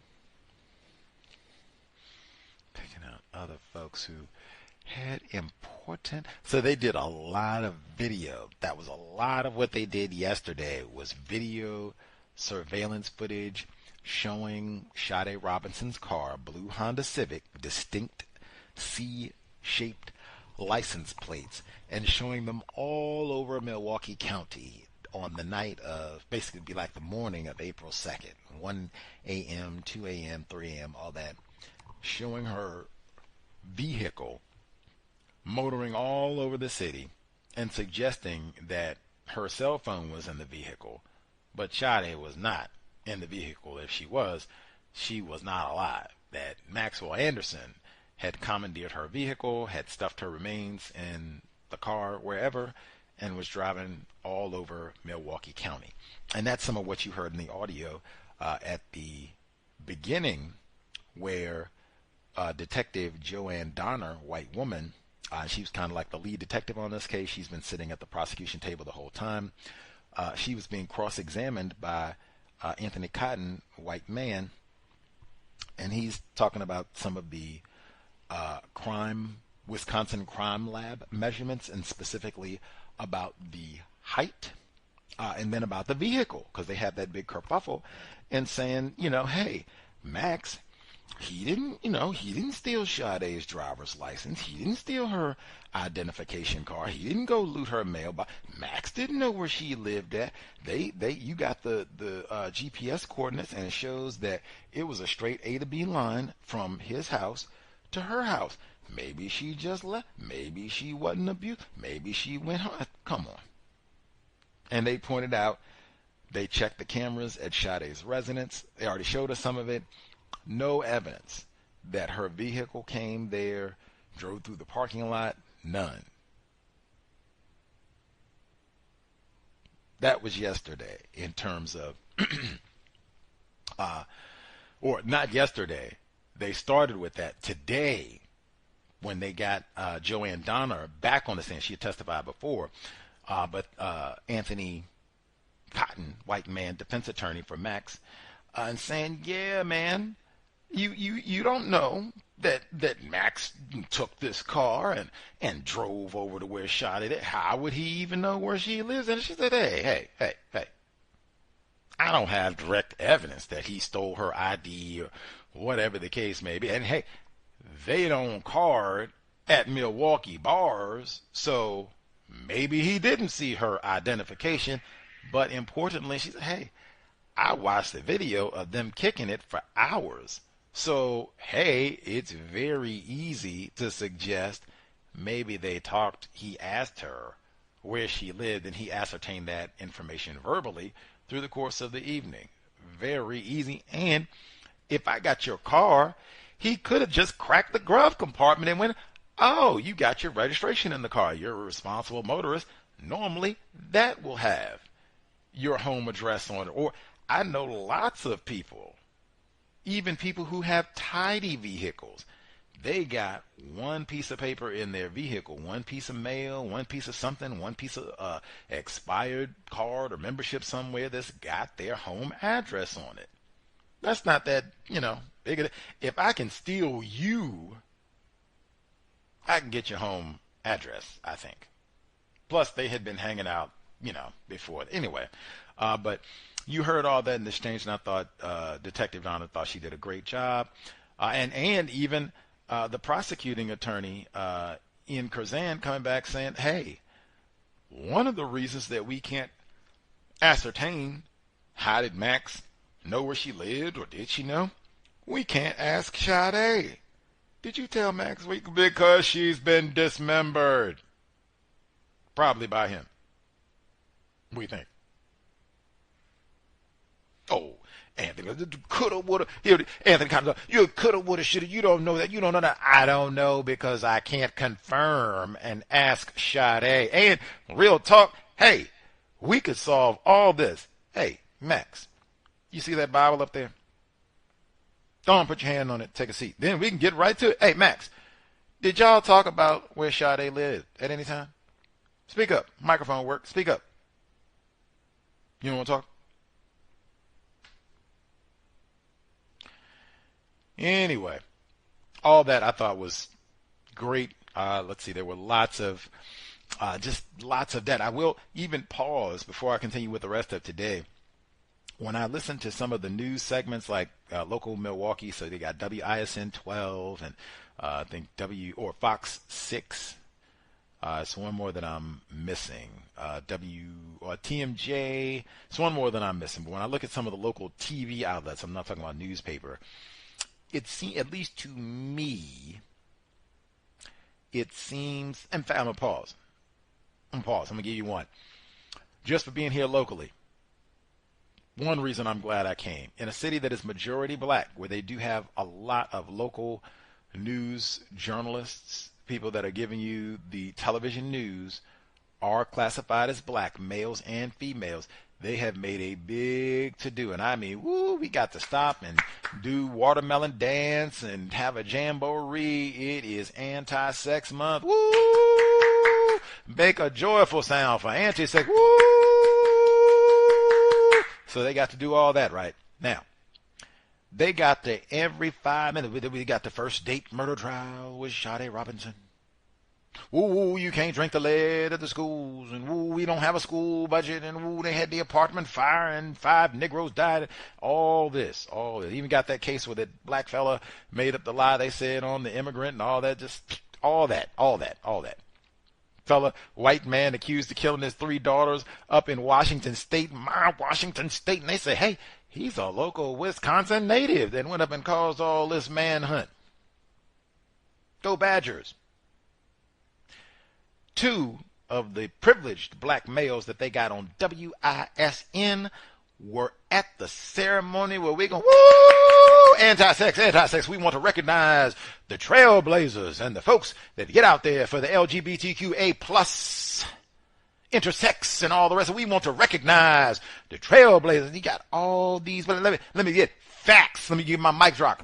picking out other folks who had important. So they did a lot of video. That was a lot of what they did yesterday was video surveillance footage showing Sade Robinson's car, blue Honda Civic, distinct C-shaped license plates, and showing them all over Milwaukee County on the night of, basically be like the morning of April 2nd, 1 a.m., 2 a.m., 3 a.m., all that, showing her vehicle motoring all over the city and suggesting that her cell phone was in the vehicle, but Sade was not in the vehicle. If she was not alive. That Maxwell Anderson had commandeered her vehicle, had stuffed her remains in the car wherever, and was driving all over Milwaukee County. And that's some of what you heard in the audio at the beginning, where Detective Joanne Donner, white woman, she was kind of like the lead detective on this case. She's been sitting at the prosecution table the whole time. She was being cross-examined by Anthony Cotton, white man, and he's talking about some of the Wisconsin crime lab measurements, and specifically about the height, and then about the vehicle, because they have that big kerfuffle, and saying, hey, Max, he didn't steal Sade's driver's license. He didn't steal her identification card. He didn't go loot her mailbox. Max didn't know where she lived at. You got the GPS coordinates, and it shows that it was a straight A to B line from his house to her house. Maybe she just left. Maybe she wasn't abused. Maybe she went home. Come on. And they pointed out, they checked the cameras at Sade's residence. They already showed us some of it. No evidence that her vehicle came there, drove through the parking lot. None. That was yesterday in terms of, or not yesterday. They started with that today when they got Joanne Donner back on the stand. She had testified before, but Anthony Cotton, white man, defense attorney for Max, and saying, yeah, man, you don't know that Max took this car and drove over to where Sade. How would he even know where she lives? And she said, hey, I don't have direct evidence that he stole her ID or whatever the case may be. And hey, they don't card at Milwaukee bars, so maybe he didn't see her identification. But importantly, she said, hey, I watched the video of them kicking it for hours. So, hey, it's very easy to suggest maybe they talked, he asked her where she lived, and he ascertained that information verbally through the course of the evening. Very easy. And if I got your car, he could have just cracked the glove compartment and went, oh, you got your registration in the car. You're a responsible motorist. Normally, that will have your home address on it. Or I know lots of people, even people who have tidy vehicles, they got one piece of paper in their vehicle, one piece of mail, one piece of something, one piece of expired card or membership somewhere that's got their home address on it. That's not that, big. If I can steal you, I can get your home address, I think. Plus, they had been hanging out, before. Anyway, but you heard all that in the exchange, and I thought Detective Donna thought she did a great job. And even the prosecuting attorney, Ian Curzan, coming back saying, hey, one of the reasons that we can't ascertain how did Max know where she lived, or did she know? We can't ask Sade. Did you tell Max? Because she's been dismembered. Probably by him. We think. Oh, Anthony, coulda, woulda. Anthony comes up. You coulda, woulda, shoulda. You don't know that. You don't know that. I don't know because I can't confirm and ask Sade. And real talk, hey, we could solve all this. Hey, Max, you see that Bible up there? Go on, put your hand on it. Take a seat. Then we can get right to it. Hey, Max, did y'all talk about where Sade lived at any time? Speak up. Microphone work. Speak up. You don't want to talk? Anyway, all that I thought was great. Let's see, there were lots of that. I will even pause before I continue with the rest of today. when I listen to some of the news segments like local Milwaukee, so they got WISN 12 and I think Fox 6. It's one more that I'm missing. TMJ. It's one more that I'm missing. But when I look at some of the local TV outlets, I'm not talking about newspaper. It seems, at least to me, it seems. In fact, I'm gonna pause. I'm gonna give you one. Just for being here locally. One reason I'm glad I came. In a city that is majority black, where they do have a lot of local news journalists, people that are giving you the television news, are classified as black, males and females. They have made a big to-do. And I mean, woo, we got to stop and do watermelon dance and have a jamboree. It is anti-sex month. Woo! Make a joyful sound for anti-sex. Woo! So they got to do all that right. Now, they got to every 5 minutes. We got the first date murder trial with Sade Robinson. Ooh, you can't drink the lead at the schools, and ooh, we don't have a school budget, and ooh, they had the apartment fire, and 5 Negroes died. All this. Even got that case where that black fella made up the lie they said on the immigrant and all that. Just all that. Fella, white man accused of killing his 3 daughters up in Washington State, and they say, hey, he's a local Wisconsin native that went up and caused all this manhunt. Go Badgers. 2 of the privileged black males that they got on WISN were at the ceremony where we're going, woo, anti-sex. We want to recognize the trailblazers and the folks that get out there for the LGBTQA plus intersex and all the rest. We want to recognize the trailblazers. You got all these, but let me get facts. Let me give my mic drop.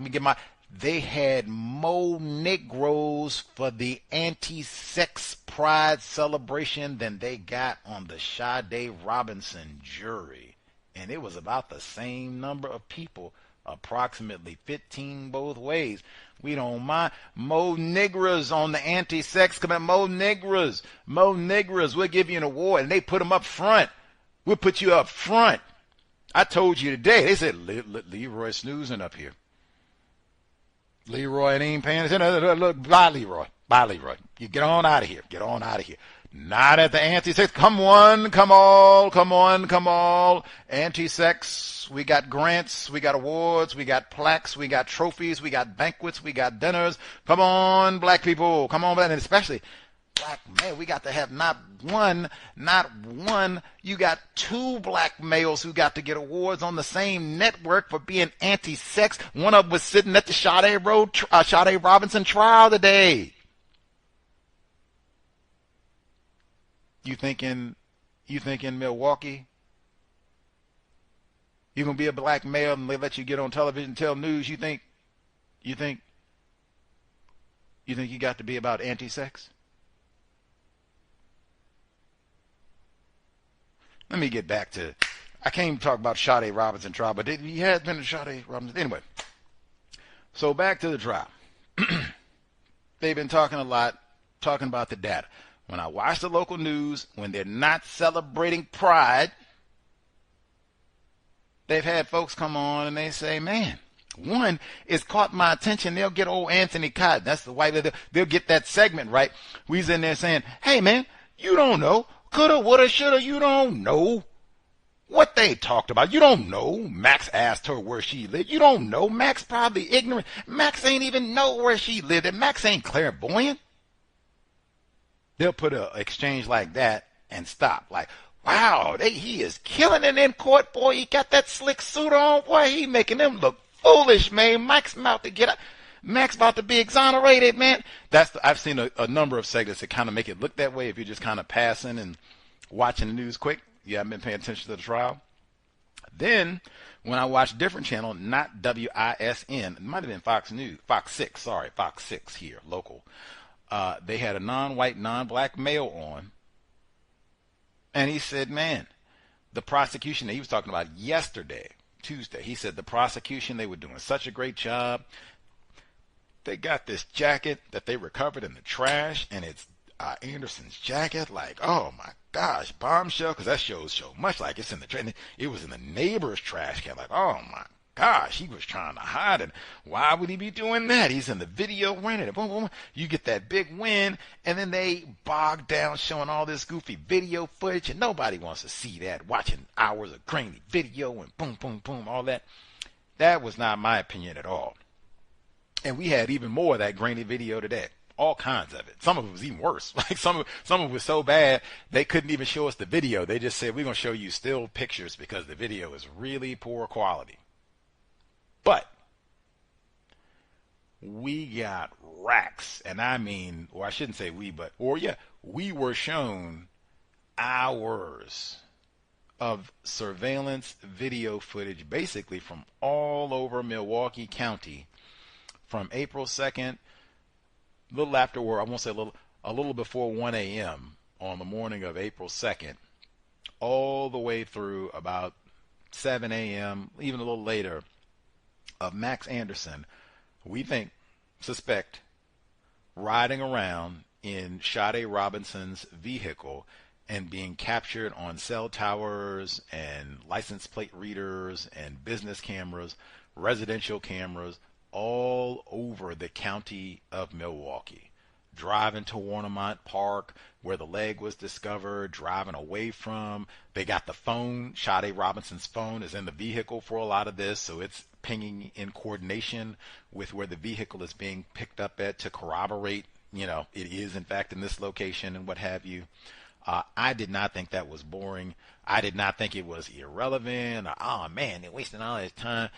They had more Negroes for the anti-sex pride celebration than they got on the Sade Robinson jury. And it was about the same number of people, approximately 15 both ways. We don't mind. Mo Negras on the anti-sex committee. Mo Negras. We'll give you an award. And they put them up front. We'll put you up front. I told you today. They said, Leroy snoozing up here. Leroy ain't paying attention. Look, bye, Leroy. You get on out of here. Not at the anti-sex. Come all. Anti-sex. We got grants. We got awards. We got plaques. We got trophies. We got banquets. We got dinners. Come on, black people. Come on, and especially black man. We got to have not one. You got 2 black males who got to get awards on the same network for being anti-sex. One of them was sitting at the Sade Robinson trial today. You thinking Milwaukee? You gonna be a black male and they let you get on television and tell news? You think you got to be about anti-sex? Let me get back to, I can't even talk about Sade Robinson trial, but he has been to Sade Robinson. Anyway, so back to the trial. They've been talking about the data. When I watch the local news, when they're not celebrating pride, they've had folks come on and they say, man, one is caught my attention. They'll get old Anthony Cotton. That's the white. They'll get that segment right. We's in there saying, hey, man, you don't know. Coulda, woulda, shoulda. You don't know what they talked about. You don't know. Max asked her where she lived. You don't know. Max probably ignorant. Max ain't even know where she lived. And Max ain't clairvoyant. They'll put an exchange like that and stop. Like, wow, he is killing it in court. Boy, he got that slick suit on. Boy, he making them look foolish, man. Max about to get out. Max about to be exonerated, man. I've seen a number of segments that kind of make it look that way if you're just kind of passing and watching the news quick. You haven't been paying attention to the trial. Then, when I watch a different channel, not WISN, it might have been Fox 6 here, local. They had a non-white, non-black male on, and he said, man, the prosecution that he was talking about yesterday, Tuesday, he said the prosecution, they were doing such a great job. They got this jacket that they recovered in the trash, and it's Anderson's jacket. Like, oh my gosh, bombshell, because that shows so much like it's in the train. It was in the neighbor's trash can. Like, oh my gosh, he was trying to hide it. Why would he be doing that? He's in the video winning it. Boom, boom. You get that big win, and then they bog down showing all this goofy video footage, and nobody wants to see that. Watching hours of grainy video and boom, boom, boom, all that. That was not my opinion at all. And we had even more of that grainy video today. All kinds of it. Some of it was even worse. Like some of it was so bad they couldn't even show us the video. They just said, we're going to show you still pictures because the video is really poor quality. But we got racks, and I mean, or I shouldn't say we, but, or yeah, we were shown hours of surveillance video footage basically from all over Milwaukee County from April 2nd, a little after, or I won't say a little before 1 a.m. on the morning of April 2nd, all the way through about 7 a.m., even a little later, of Max Anderson, we suspect, riding around in Sade Robinson's vehicle and being captured on cell towers and license plate readers and business cameras, residential cameras, all over the county of Milwaukee. Driving to Warnemont Park, where the leg was discovered, driving away from. They got the phone. Sade Robinson's phone is in the vehicle for a lot of this, so it's pinging in coordination with where the vehicle is being picked up at to corroborate, it is in fact in this location and what have you. I did not think that was boring. I did not think it was irrelevant. Or, oh man, they're wasting all this time.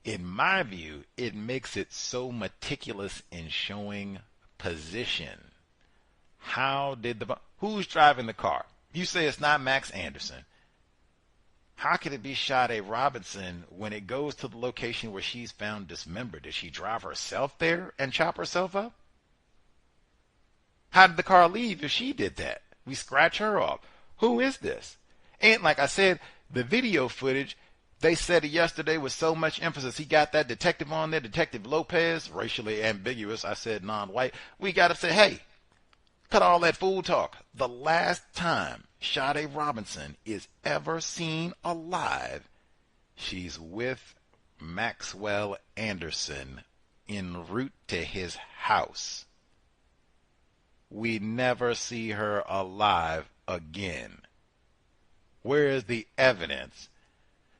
In my view, it makes it so meticulous in showing position. Who's driving the car? You say it's not Max Anderson. How could it be Sade Robinson when it goes to the location where she's found dismembered? Did she drive herself there and chop herself up? How did the car leave if she did that? We scratch her off. Who is this? And like I said, the video footage, they said it yesterday with so much emphasis. He got that detective on there, Detective Lopez, racially ambiguous. I said non-white. We got to say, hey, cut all that fool talk. The last time Sade Robinson is ever seen alive, she's with Maxwell Anderson en route to his house. We never see her alive again. Where is the evidence?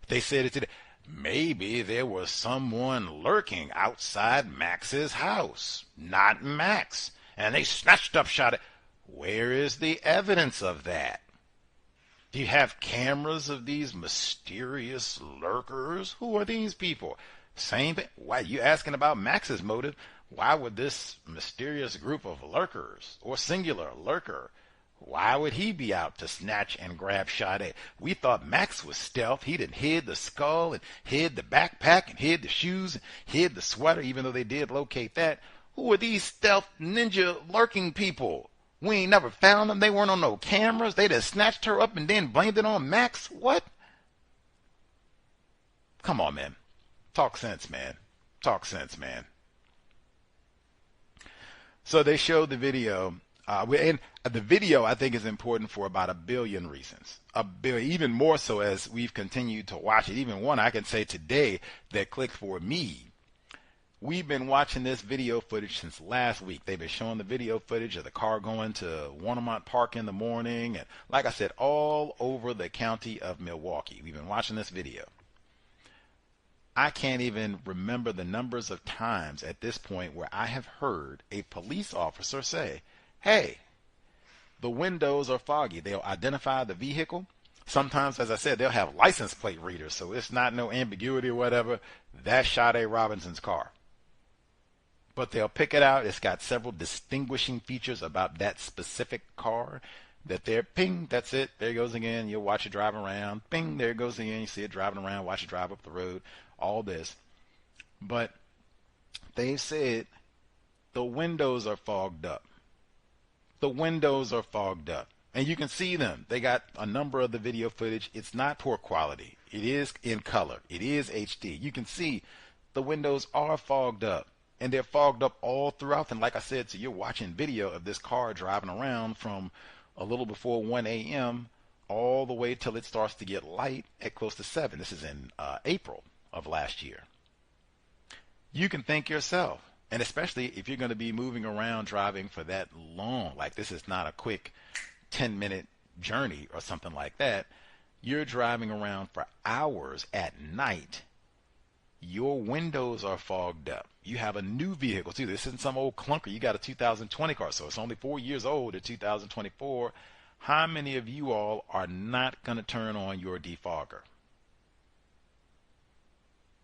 They said it today. Maybe there was someone lurking outside Max's house. Not Max. And they snatched up Sade. Where is the evidence of that? Do you have cameras of these mysterious lurkers? Who are these people? Same thing. Why, you asking about Max's motive? Why would this mysterious group of lurkers, or singular lurker, why would he be out to snatch and grab Sade? We thought Max was stealth. He done hid the skull and hid the backpack and hid the shoes and hid the sweater, even though they did locate that. Who are these stealth ninja lurking people? We ain't never found them. They weren't on no cameras. They just snatched her up and then blamed it on Max. What? Come on, man. Talk sense, man. Talk sense, man. So they showed the video. And the video, I think, is important for about a billion reasons. Even more so as we've continued to watch it. Even one I can say today that clicked for me. We've been watching this video footage since last week. They've been showing the video footage of the car going to Warnemont Park in the morning. And like I said, all over the county of Milwaukee. We've been watching this video. I can't even remember the numbers of times at this point where I have heard a police officer say, hey, the windows are foggy. They'll identify the vehicle. Sometimes, as I said, they'll have license plate readers, so it's not no ambiguity or whatever. That's Sade Robinson's car. But they'll pick it out. It's got several distinguishing features about that specific car that they're, ping, that's it. There it goes again. You'll watch it drive around. Ping, there it goes again. You see it driving around, watch it drive up the road, all this. But they said the windows are fogged up. The windows are fogged up. And you can see them. They got a number of the video footage. It's not poor quality. It is in color. It is HD. You can see the windows are fogged up. And they're fogged up all throughout. And like I said, so you're watching video of this car driving around from a little before 1 a.m. all the way till it starts to get light at close to 7. This is in April of last year. You can think yourself, and especially if you're going to be moving around driving for that long, like this is not a quick 10-minute journey or something like that. You're driving around for hours at night. Your windows are fogged up. You have a new vehicle too. This isn't some old clunker. You got a 2020 car, so it's only 4 years old in 2024. How many of you all are not going to turn on your defogger?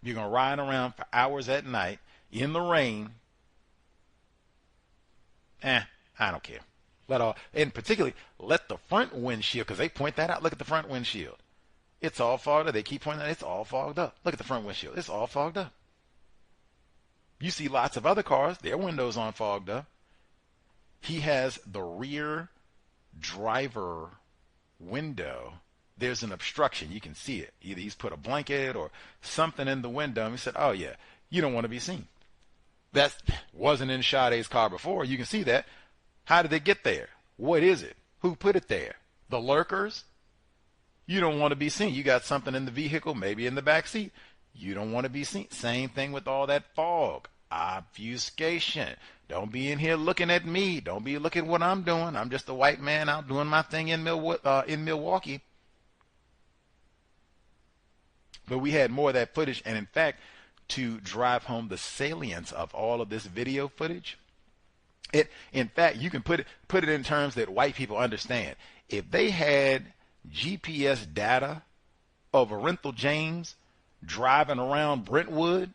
You're going to ride around for hours at night in the rain. I don't care. And particularly, let the front windshield, because they point that out. Look at the front windshield. It's all fogged up. They keep pointing out it's all fogged up. Look at the front windshield. It's all fogged up. You see lots of other cars, their windows aren't fogged up. He has the rear driver window. There's an obstruction. You can see it. Either he's put a blanket or something in the window. And he said, oh, yeah, you don't want to be seen. That wasn't in Sade's car before. You can see that. How did it get there? What is it? Who put it there? The lurkers? You don't want to be seen. You got something in the vehicle, maybe in the back seat. You don't want to be seen. Same thing with all that fog. Obfuscation. Don't be in here looking at me. Don't be looking at what I'm doing. I'm just a white man out doing my thing in Milwaukee. But we had more of that footage. And in fact, to drive home the salience of all of this video footage, in fact, you can put it in terms that white people understand. If they had GPS data of Orenthal James driving around Brentwood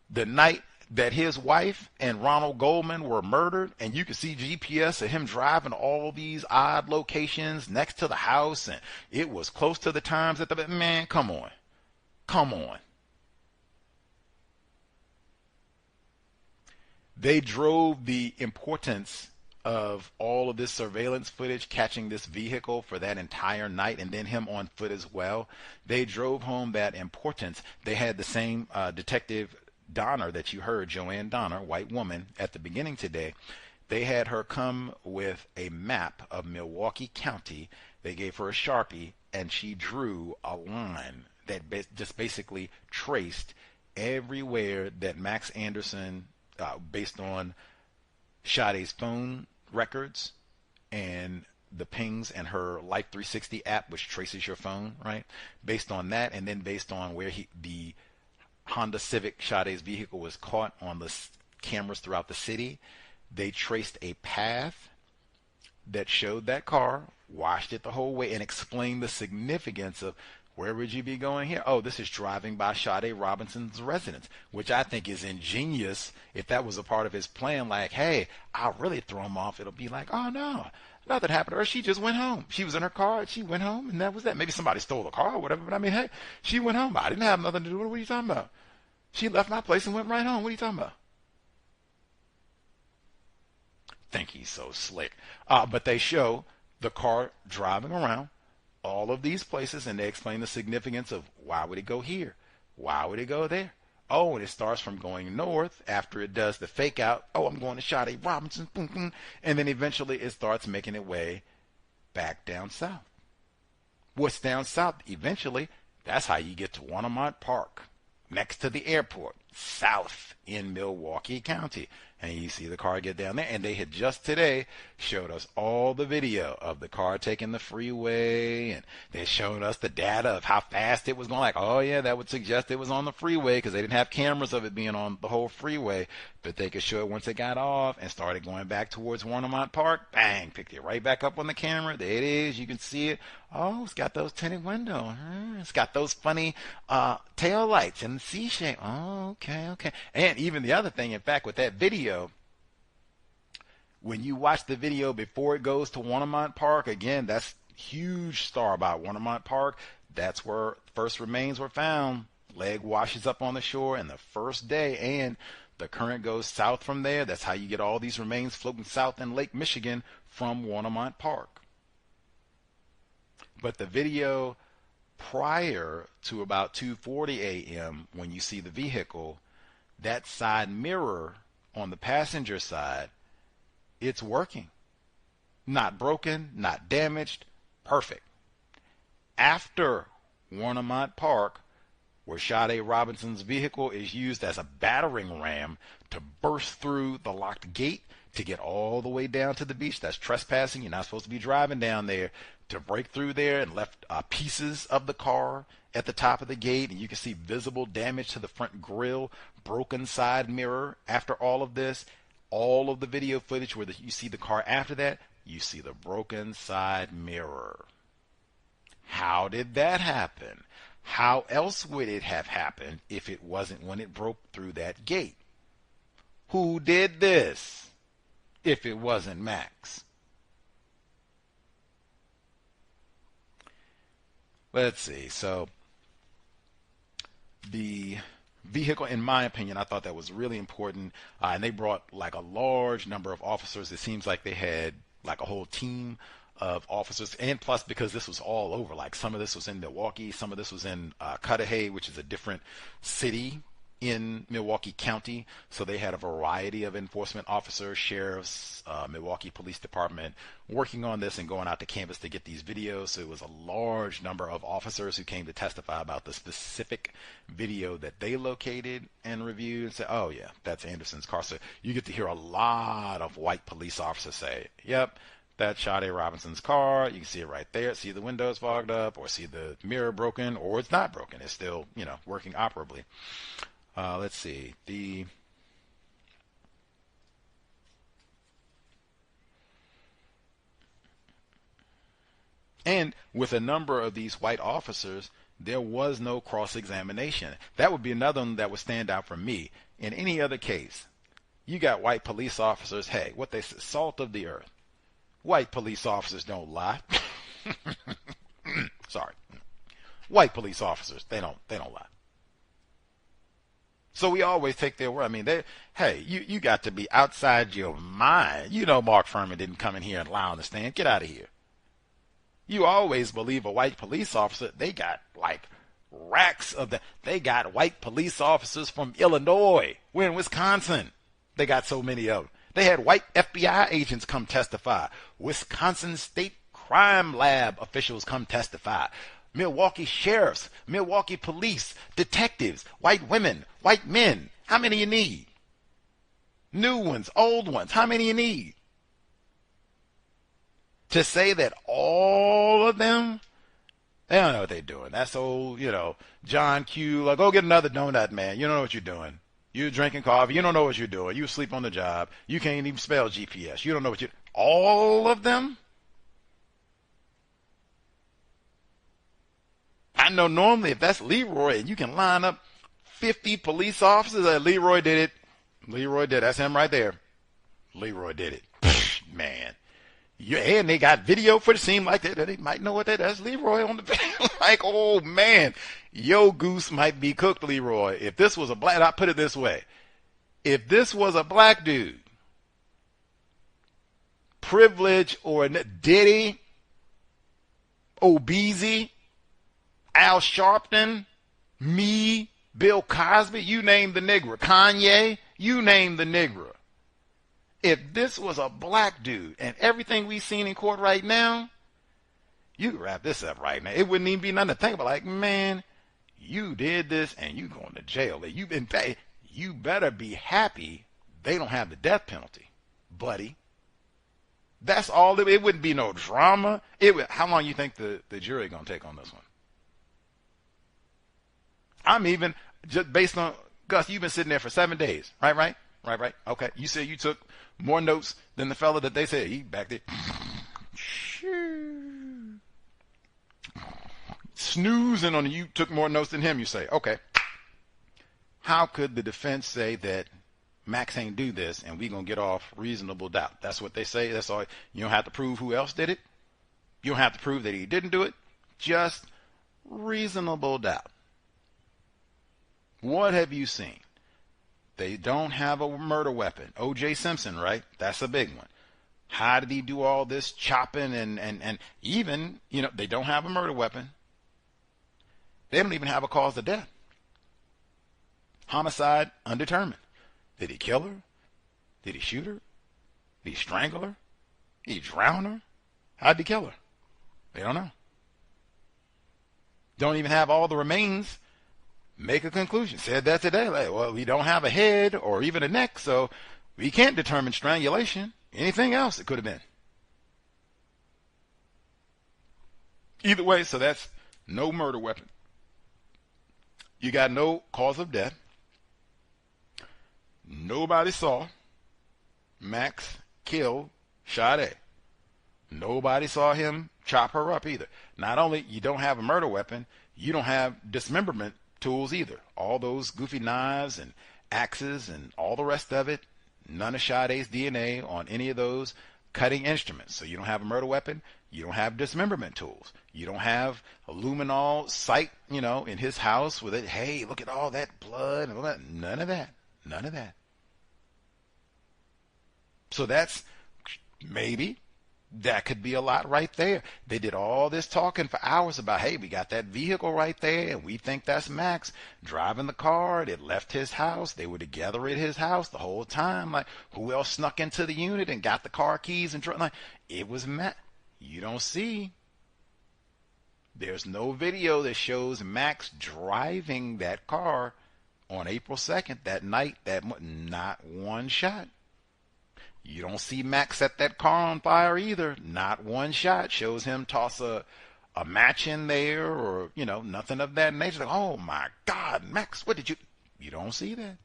the night that his wife and Ronald Goldman were murdered, and you could see GPS of him driving all these odd locations next to the house, and it was close to the times at the man, come on. They drove the importance of all of this surveillance footage, catching this vehicle for that entire night, and then him on foot as well. They drove home that importance. They had the same Detective Donner that you heard, Joanne Donner, white woman, at the beginning today. They had her come with a map of Milwaukee County. They gave her a Sharpie, and she drew a line that just basically traced everywhere that Max Anderson, based on Sade's phone records and the pings and her Life 360 app, which traces your phone, right? Based on that, and then based on where the Honda Civic, Sade's vehicle, was caught on the cameras throughout the city, they traced a path that showed that car, watched it the whole way, and explained the significance of where would you be going here? Oh, this is driving by Sade Robinson's residence, which I think is ingenious. If that was a part of his plan, like, hey, I'll really throw him off. It'll be like, oh, no, nothing happened to her. She just went home. She was in her car. She went home, and that was that. Maybe somebody stole the car or whatever, but I mean, hey, she went home. I didn't have nothing to do with it. What are you talking about? She left my place and went right home. What are you talking about? Think he's so slick. But they show the car driving around all of these places, and they explain the significance of why would it go here? Why would it go there? Oh, and it starts from going north after it does the fake out. Oh, I'm going to Sade Robinson. Boom, boom. And then eventually it starts making its way back down south. What's down south? Eventually, that's how you get to Warnemont Park, next to the airport, south in Milwaukee County. And you see the car get down there. And they had just today showed us all the video of the car taking the freeway. And they showed us the data of how fast it was going. Like, oh, yeah, that would suggest it was on the freeway because they didn't have cameras of it being on the whole freeway. But they could show it once it got off and started going back towards Warnemont Park. Bang, picked it right back up on the camera. There it is. You can see it. Oh, it's got those tinted windows. It's got those funny tail lights and the C shape. Oh, okay. And even the other thing, in fact, with that video, when you watch the video before it goes to Warnemont Park, again, that's huge star about Warnemont Park. That's where first remains were found. Leg washes up on the shore, and the first day, and the current goes south from there. That's how you get all these remains floating south in Lake Michigan from Warnemont Park. But the video prior to about 2:40 a.m., when you see the vehicle, that side mirror on the passenger side, it's working. not broken, not damaged, perfect. After Warnemont Park, where Sade Robinson's vehicle is used as a battering ram to burst through the locked gate to get all the way down to the beach. That's trespassing. You're not supposed to be driving down there. To break through there and left pieces of the car at the top of the gate, and you can see visible damage to the front grille, broken side mirror. After all of this, all of the video footage where you see the car after that, you see the broken side mirror. How did that happen? How else would it have happened if it wasn't when it broke through that gate? Who did this if it wasn't Max? Let's see. So the vehicle, in my opinion, I thought that was really important. And they brought like a large number of officers. It seems like they had like a whole team of officers. And plus, because this was all over, like some of this was in Milwaukee, some of this was in Cudahy, which is a different city in Milwaukee County. So they had a variety of enforcement officers, sheriffs, Milwaukee Police Department working on this and going out to campus to get these videos. So it was a large number of officers who came to testify about the specific video that they located and reviewed and said, oh yeah, that's Anderson's car. So you get to hear a lot of white police officers say, yep, that's Sade Robinson's car. You can see it right there. See the windows fogged up, or see the mirror broken, or it's not broken. It's still, working operably. Let's see. And with a number of these white officers, there was no cross-examination. That would be another one that would stand out for me. In any other case, you got white police officers, hey, what they say, salt of the earth. White police officers don't lie. Sorry. White police officers, they don't lie. So we always take their word. I mean, you got to be outside your mind. Mark Furman didn't come in here and lie on the stand. Get out of here. You always believe a white police officer. They got like racks of them. They got white police officers from Illinois. We're in Wisconsin. They got so many of them. They had white FBI agents come testify. Wisconsin State Crime Lab officials come testify. Milwaukee sheriffs, Milwaukee police, detectives, white women, white men. How many you need? New ones, old ones. How many you need? To say that all of them, they don't know what they're doing. That's old, John Q. Like, go get another donut, man. You don't know what you're doing. You're drinking coffee. You don't know what you're doing. You sleep on the job. You can't even spell GPS. You don't know what all of them? I know normally if that's Leroy and you can line up 50 police officers, Leroy did it. Leroy did it. That's him right there. Leroy did it. Man. And they got video footage. Seem like they might know what that's Leroy on the video. Like, oh man, yo goose might be cooked, Leroy. If this was a black, I put it this way. If this was a black dude, Privilege or Diddy, Obeezy, Al Sharpton, me, Bill Cosby, you name the nigger. Kanye, you name the nigger. If this was a black dude and everything we've seen in court right now, you could wrap this up right now. It wouldn't even be nothing to think about. Like, man, you did this and you going to jail. You better be happy they don't have the death penalty, buddy. That's all. It wouldn't be no drama. How long you think the jury going to take on this one? I'm even, just based on, Gus, you've been sitting there for 7 days, right? Okay. You said you took more notes than the fella that they said he back there. Snoozing on you took more notes than him, you say. Okay. How could the defense say that Max ain't do this and we going to get off reasonable doubt? That's what they say. That's all. You don't have to prove who else did it. You don't have to prove that he didn't do it. Just reasonable doubt. What have you seen? They don't have a murder weapon. O.J. Simpson, right? That's a big one. How did he do all this chopping and even, they don't have a murder weapon. They don't even have a cause of death. Homicide undetermined. Did he kill her? Did he shoot her? Did he strangle her? Did he drown her? How'd he kill her? They don't know. Don't even have all the remains make a conclusion. Said that today. Like, well, we don't have a head or even a neck, so we can't determine strangulation. Anything else it could have been. Either way, so that's no murder weapon. You got no cause of death. Nobody saw Max kill Sade. Nobody saw him chop her up either. Not only you don't have a murder weapon, you don't have dismemberment tools either. All those goofy knives and axes and all the rest of it, none of Sade's DNA on any of those cutting instruments. So you don't have a murder weapon. You don't have dismemberment tools. You don't have a luminol sight, in his house with it. Hey, look at all that blood and all that. None of that. None of that. So that's maybe that could be a lot right there. They did all this talking for hours about, hey, we got that vehicle right there, and we think that's Max driving the car. It left his house. They were together at his house the whole time. Like, who else snuck into the unit and got the car keys and like it was Max. You don't see. There's no video that shows Max driving that car on April 2nd, that night, not one shot. You don't see Max set that car on fire either. Not one shot shows him toss a match in there or, nothing of that nature. Like, oh my God, Max, what did you? You don't see that.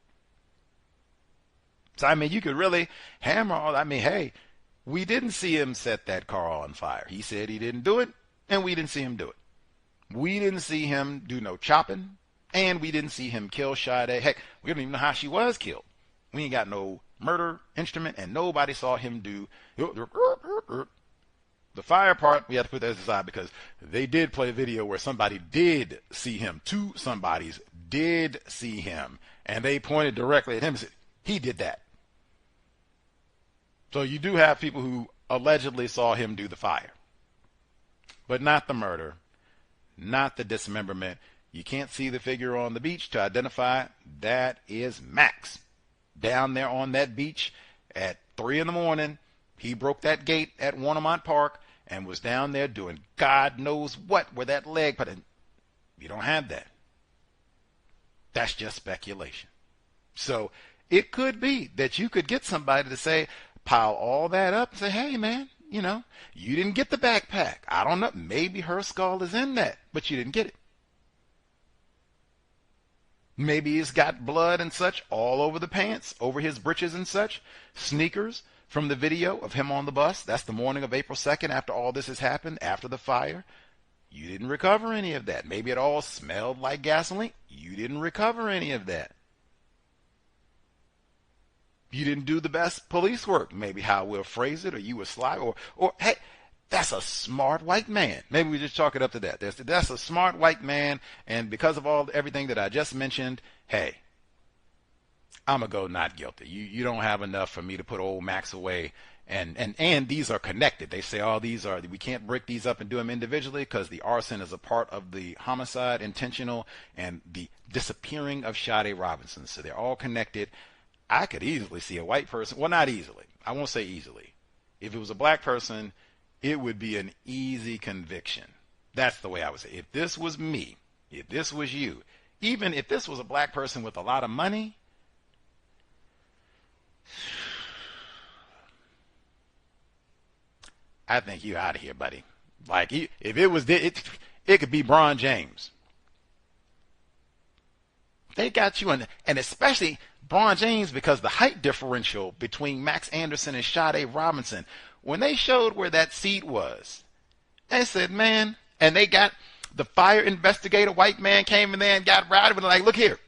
So, you could really hammer all, hey, we didn't see him set that car on fire. He said he didn't do it, and we didn't see him do it. We didn't see him do no chopping, and we didn't see him kill Sade. Heck, we don't even know how she was killed. We ain't got no murder instrument, and nobody saw him do the fire part. We have to put that aside because they did play a video where somebody did see him. Two somebodies did see him, and they pointed directly at him and said, he did that. So you do have people who allegedly saw him do the fire, but not the murder, not the dismemberment. You can't see the figure on the beach to identify that is Max. Down there on that beach at 3 a.m, he broke that gate at Warnemont Park and was down there doing God knows what with that leg. But you don't have that. That's just speculation. So it could be that you could get somebody to say, pile all that up and say, hey, man, you didn't get the backpack. I don't know. Maybe her skull is in that, but you didn't get it. Maybe he's got blood and such all over the pants, over his breeches and such, sneakers from the video of him on the bus. That's the morning of April 2nd after all this has happened, after the fire. You didn't recover any of that. Maybe it all smelled like gasoline. You didn't recover any of that. You didn't do the best police work, maybe how we'll phrase it, or you were sly, or hey, that's a smart white man. Maybe we just chalk it up to that. That's a smart white man, and because of everything that I just mentioned, hey, I'm going to go not guilty. You don't have enough for me to put old Max away, and these are connected. They say, we can't break these up and do them individually because the arson is a part of the homicide, intentional, and the disappearing of Sade Robinson. So they're all connected. I could easily see a white person. Well, not easily. I won't say easily. If it was a black person, it would be an easy conviction. That's the way I would say. If this was me, if this was you, even if this was a black person with a lot of money, I think you're out of here, buddy. Like, if it was, it could be Bron James. They got you, and especially Bron James, because the height differential between Max Anderson and Sade Robinson, when they showed where that seat was, they said, man, and they got the fire investigator, white man, came in there and got right with it, like, look here.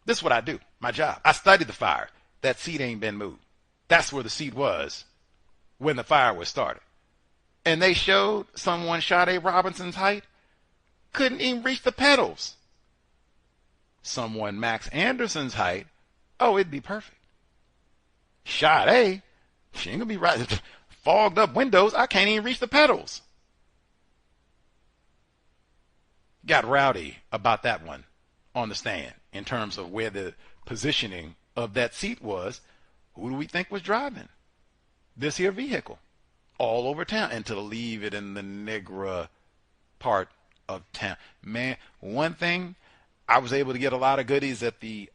This is what I do, my job. I studied the fire. That seat ain't been moved. That's where the seat was when the fire was started. And they showed someone Sade Robinson's height couldn't even reach the pedals. Someone Max Anderson's height, oh, it'd be perfect. Sade, she ain't gonna be right. Fogged up windows, I can't even reach the pedals. Got rowdy about that one on the stand in terms of where the positioning of that seat was. Who do we think was driving this here vehicle? all over town and to leave it in the Negra part of town. Man, one thing, I was able to get a lot of goodies at the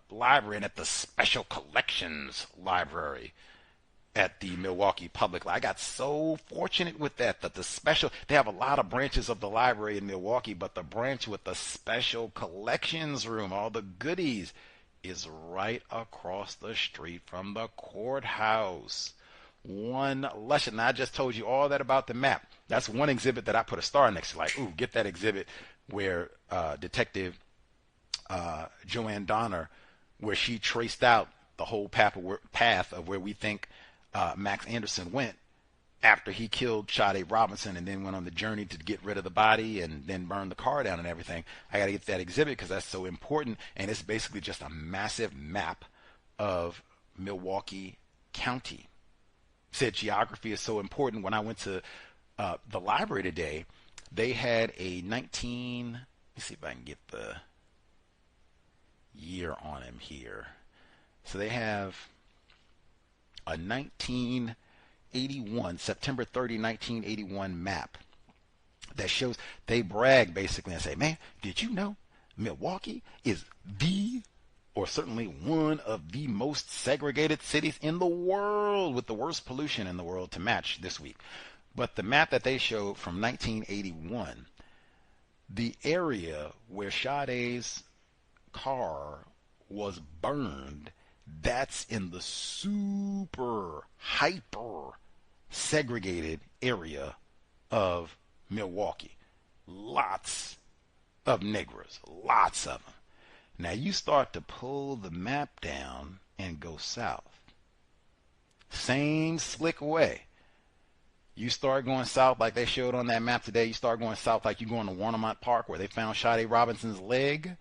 library and at the Special Collections Library at the Milwaukee Public. I got so fortunate with that the special, they have a lot of branches of the library in Milwaukee, but the branch with the Special Collections room, all the goodies, is right across the street from the courthouse. One lush. And I just told you all that about the map. That's one exhibit that I put a star next to, like, ooh, get that exhibit where Detective Joanne Donner, where she traced out the whole path of where we think Max Anderson went after he killed Sade Robinson and then went on the journey to get rid of the body and then burn the car down and everything. I got to get that exhibit because that's so important, and it's basically just a massive map of Milwaukee County. Said geography is so important. When I went to the library today, they had a let me see if I can get the year on him here. So they have a 1981, September 30, 1981 map that shows, they brag basically and say, man, did you know Milwaukee is or certainly one of the most segregated cities in the world, with the worst pollution in the world to match this week. But the map that they showed from 1981, the area where Sade's car was burned, that's in the super hyper segregated area of Milwaukee. Lots of niggers, lots of them. Now you start to pull the map down and go south. Same slick way. You start going south like they showed on that map today. You start going south like you're going to Warnemont Park where they found Sade Robinson's leg.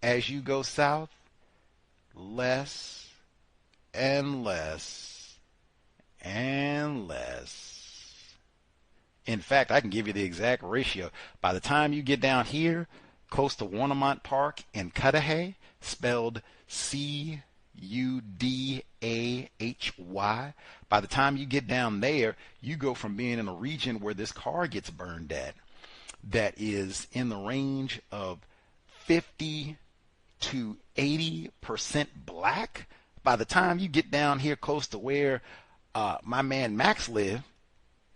As you go south, less and less and less. In fact, I can give you the exact ratio. By the time you get down here, close to Warnemont Park in Cudahy, spelled C-U-D-A-H-Y, by the time you get down there, you go from being in a region where this car gets burned at, that is in the range of 50 to 80% black. By the time you get down here close to where my man Max lived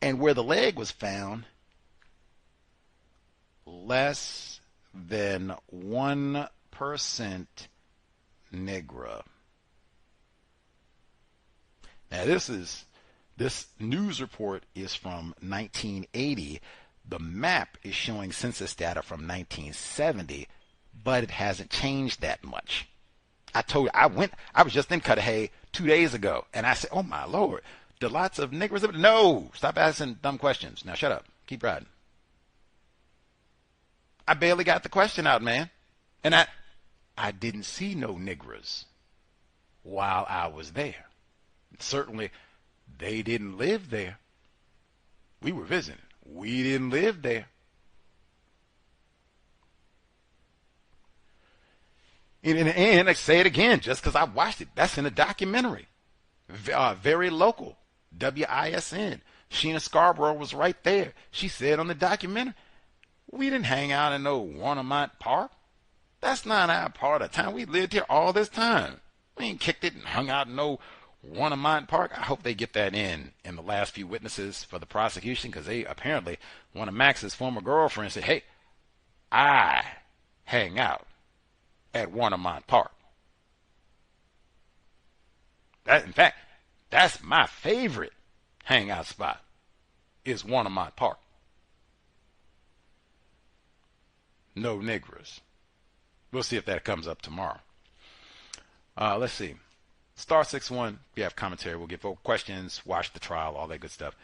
and where the leg was found, less than 1% Negra. Now this news report is from 1980. The map is showing census data from 1970, but it hasn't changed that much. I told you, I was just in Cudahy 2 days ago, and I said, oh my Lord, do lots of niggers live? No, stop asking dumb questions. Now shut up. Keep riding. I barely got the question out, man. And I didn't see no niggers while I was there. Certainly, they didn't live there. We were visiting. We didn't live there. And I say it again, just because I watched it. That's in a documentary. Very local. WISN. Sheena Scarborough was right there. She said on the documentary, we didn't hang out in no Warnemont Park. That's not our part of town. We lived here all this time. We ain't kicked it and hung out in no Warnemont Park. I hope they get that in the last few witnesses for the prosecution, because they apparently, one of Max's former girlfriends said, hey, I hang out at Warnemont Park. In fact, that's my favorite hangout spot, is Warnemont Park. No niggers. We'll see if that comes up tomorrow. Let's see. Star 61, if you have commentary, we'll get questions, watch the trial, all that good stuff.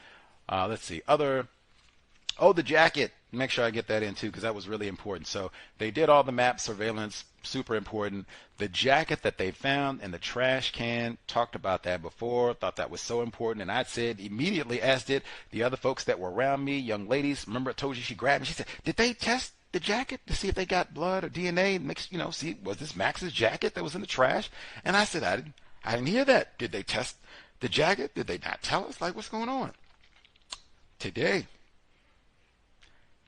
Let's see. The jacket. Make sure I get that in too, because that was really important. So they did all the map surveillance, super important. The jacket that they found in the trash can, talked about that before, thought that was so important. And I said immediately, as did the other folks that were around me, young ladies. Remember I told you she grabbed me? She said, did they test the jacket to see if they got blood or DNA? Mixed, see, was this Max's jacket that was in the trash? And I said, I didn't hear that. Did they test the jacket? Did they not tell us? Like, what's going on? Today,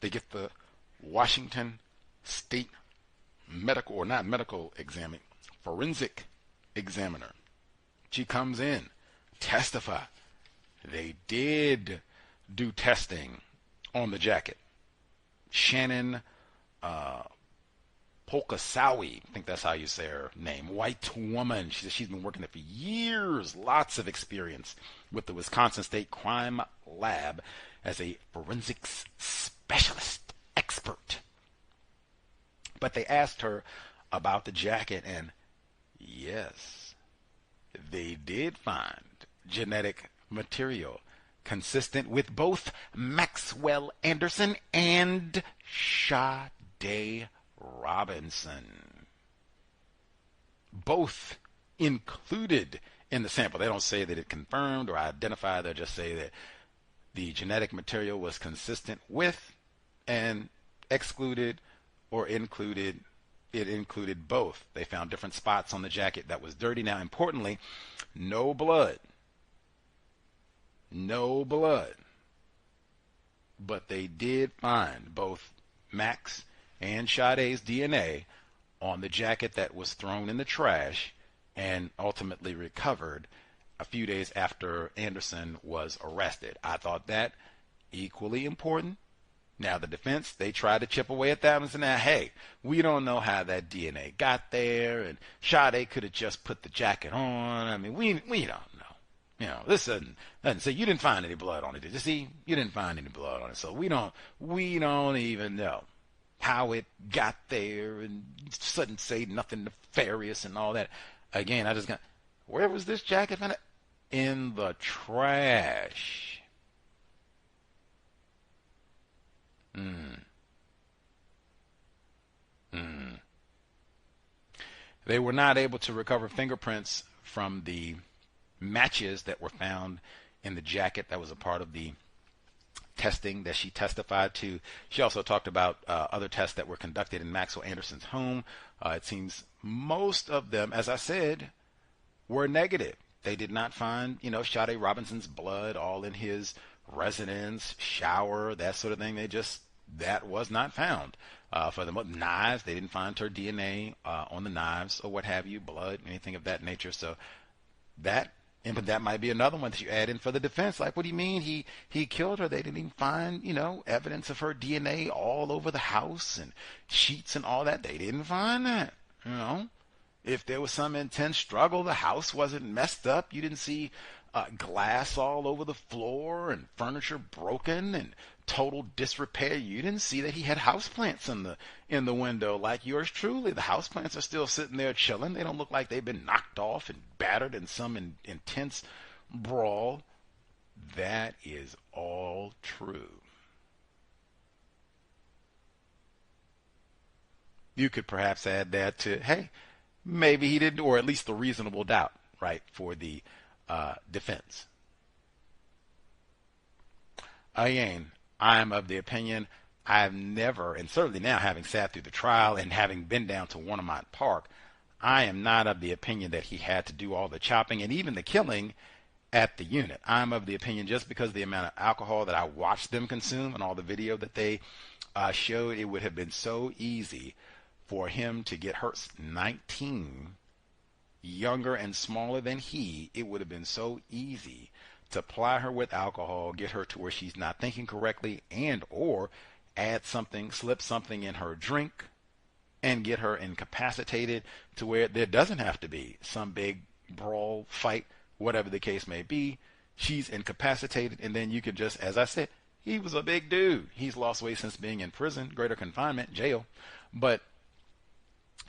they get the Washington State medical, or not medical examiner, forensic examiner. She comes in, testify. They did do testing on the jacket. Shannon Polkasawi, I think that's how you say her name, white woman. She says she's been working there for years, lots of experience with the Wisconsin State Crime Lab as a forensics specialist expert. But they asked her about the jacket, and yes, they did find genetic material consistent with both Maxwell Anderson and Sade Robinson. Both included in the sample. They don't say that it confirmed or identified. They just say that the genetic material was consistent with and excluded or included. It included both. They found different spots on the jacket that was dirty. Now, importantly, no blood. No blood. But they did find both Max and Sade's DNA on the jacket that was thrown in the trash and ultimately recovered a few days after Anderson was arrested. I thought that equally important. Now, the defense, they tried to chip away at that and said, now, hey, we don't know how that DNA got there, and Sade could have just put the jacket on. I mean, we don't know. You know, this doesn't say you didn't find any blood on it. Did you see? You didn't find any blood on it. So we don't even know how it got there, and suddenly say nothing nefarious and all that. Again, I just got, where was this jacket found? In the trash. They were not able to recover fingerprints from the matches that were found in the jacket that was a part of the testing that she testified to. She also talked about other tests that were conducted in Maxwell Anderson's home. It seems most of them, as I said, were negative. They did not find, Sade Robinson's blood all in his residence, shower, that sort of thing. That was not found. For the knives, they didn't find her DNA on the knives or what have you, blood, anything of that nature. So but that might be another one that you add in for the defense. Like, what do you mean he killed her? They didn't even find, evidence of her DNA all over the house and sheets and all that. They didn't find that. If there was some intense struggle, the house wasn't messed up. You didn't see glass all over the floor and furniture broken and total disrepair. You didn't see that he had houseplants in the window like yours truly. The houseplants are still sitting there chilling. They don't look like they've been knocked off and battered in some intense brawl. That is all true. You could perhaps add that to, hey, maybe he didn't, or at least the reasonable doubt, right, for the defense. Again, I'm of the opinion, I've never, and certainly now having sat through the trial and having been down to Warnemont Park, I am not of the opinion that he had to do all the chopping and even the killing at the unit. I'm of the opinion just because of the amount of alcohol that I watched them consume and all the video that they showed, it would have been so easy for him to get her 19, younger and smaller than he. It would have been so easy to ply her with alcohol, get her to where she's not thinking correctly, and or add something, slip something in her drink, and get her incapacitated to where there doesn't have to be some big brawl, fight, whatever the case may be. She's incapacitated, and then you could just, as I said, he was a big dude. He's lost weight since being in prison, greater confinement, jail. But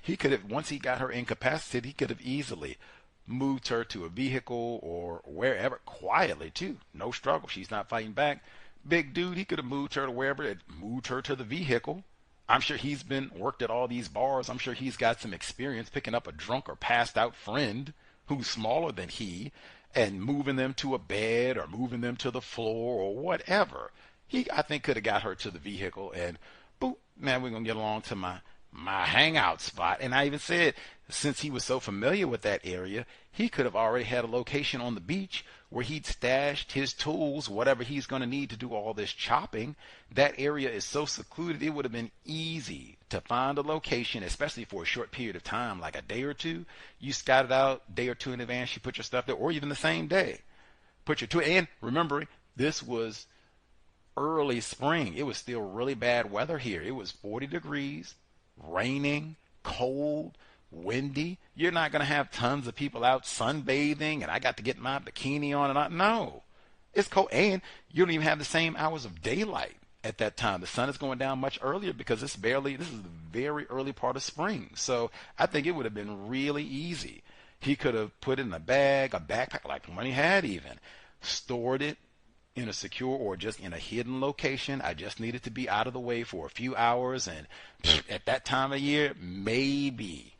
he could have, once he got her incapacitated, he could have easily moved her to a vehicle or wherever, quietly too. No struggle. She's not fighting back. Big dude, he could have moved her to wherever, moved her to the vehicle. I'm sure he's been worked at all these bars. I'm sure he's got some experience picking up a drunk or passed out friend who's smaller than he and moving them to a bed or moving them to the floor or whatever. He, I think, could have got her to the vehicle and, boop, man, we're going to get along to my hangout spot. And I even said, since he was so familiar with that area, he could have already had a location on the beach where he'd stashed his tools, whatever he's going to need to do all this chopping. That area is so secluded, it would have been easy to find a location, especially for a short period of time, like a day or two. You scout it out a day or two in advance, you put your stuff there, or even the same day. Put your tool, and remember, this was early spring. It was still really bad weather here. It was 40 degrees, raining, cold, windy. You're not going to have tons of people out sunbathing and I got to get my bikini on and I, no. It's cold, and you don't even have the same hours of daylight at that time. The sun is going down much earlier because this is the very early part of spring. So I think it would have been really easy. He could have put it in a bag, a backpack, like the one he had even, stored it in a secure or just in a hidden location. I just needed to be out of the way for a few hours, and at that time of year, maybe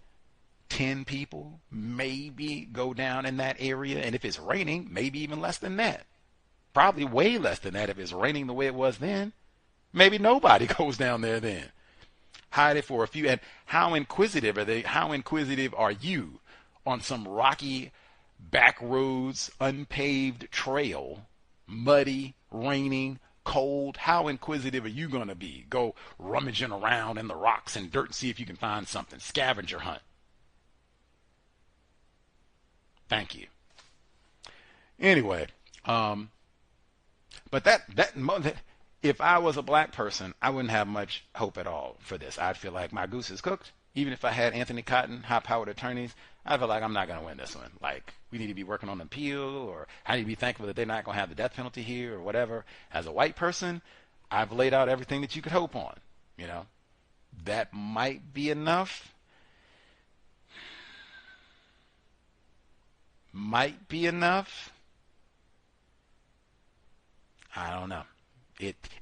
10 people maybe go down in that area, and if it's raining, maybe even less than that. Probably way less than that if it's raining the way it was then. Maybe nobody goes down there then. Hide it for a few. And how inquisitive are they? How inquisitive are you on some rocky back roads, unpaved trail, muddy, raining, cold? How inquisitive are you going to be? Go rummaging around in the rocks and dirt and see if you can find something. Scavenger hunt. Thank you. Anyway, but that if I was a black person, I wouldn't have much hope at all for this. I'd feel like my goose is cooked. Even if I had Anthony Cotton, high-powered attorneys, I feel like I'm not going to win this one. Like, we need to be working on an appeal, or I need to be thankful that they're not going to have the death penalty here or whatever. As a white person, I've laid out everything that you could hope on. You know, that might be enough. Might be enough. I don't know.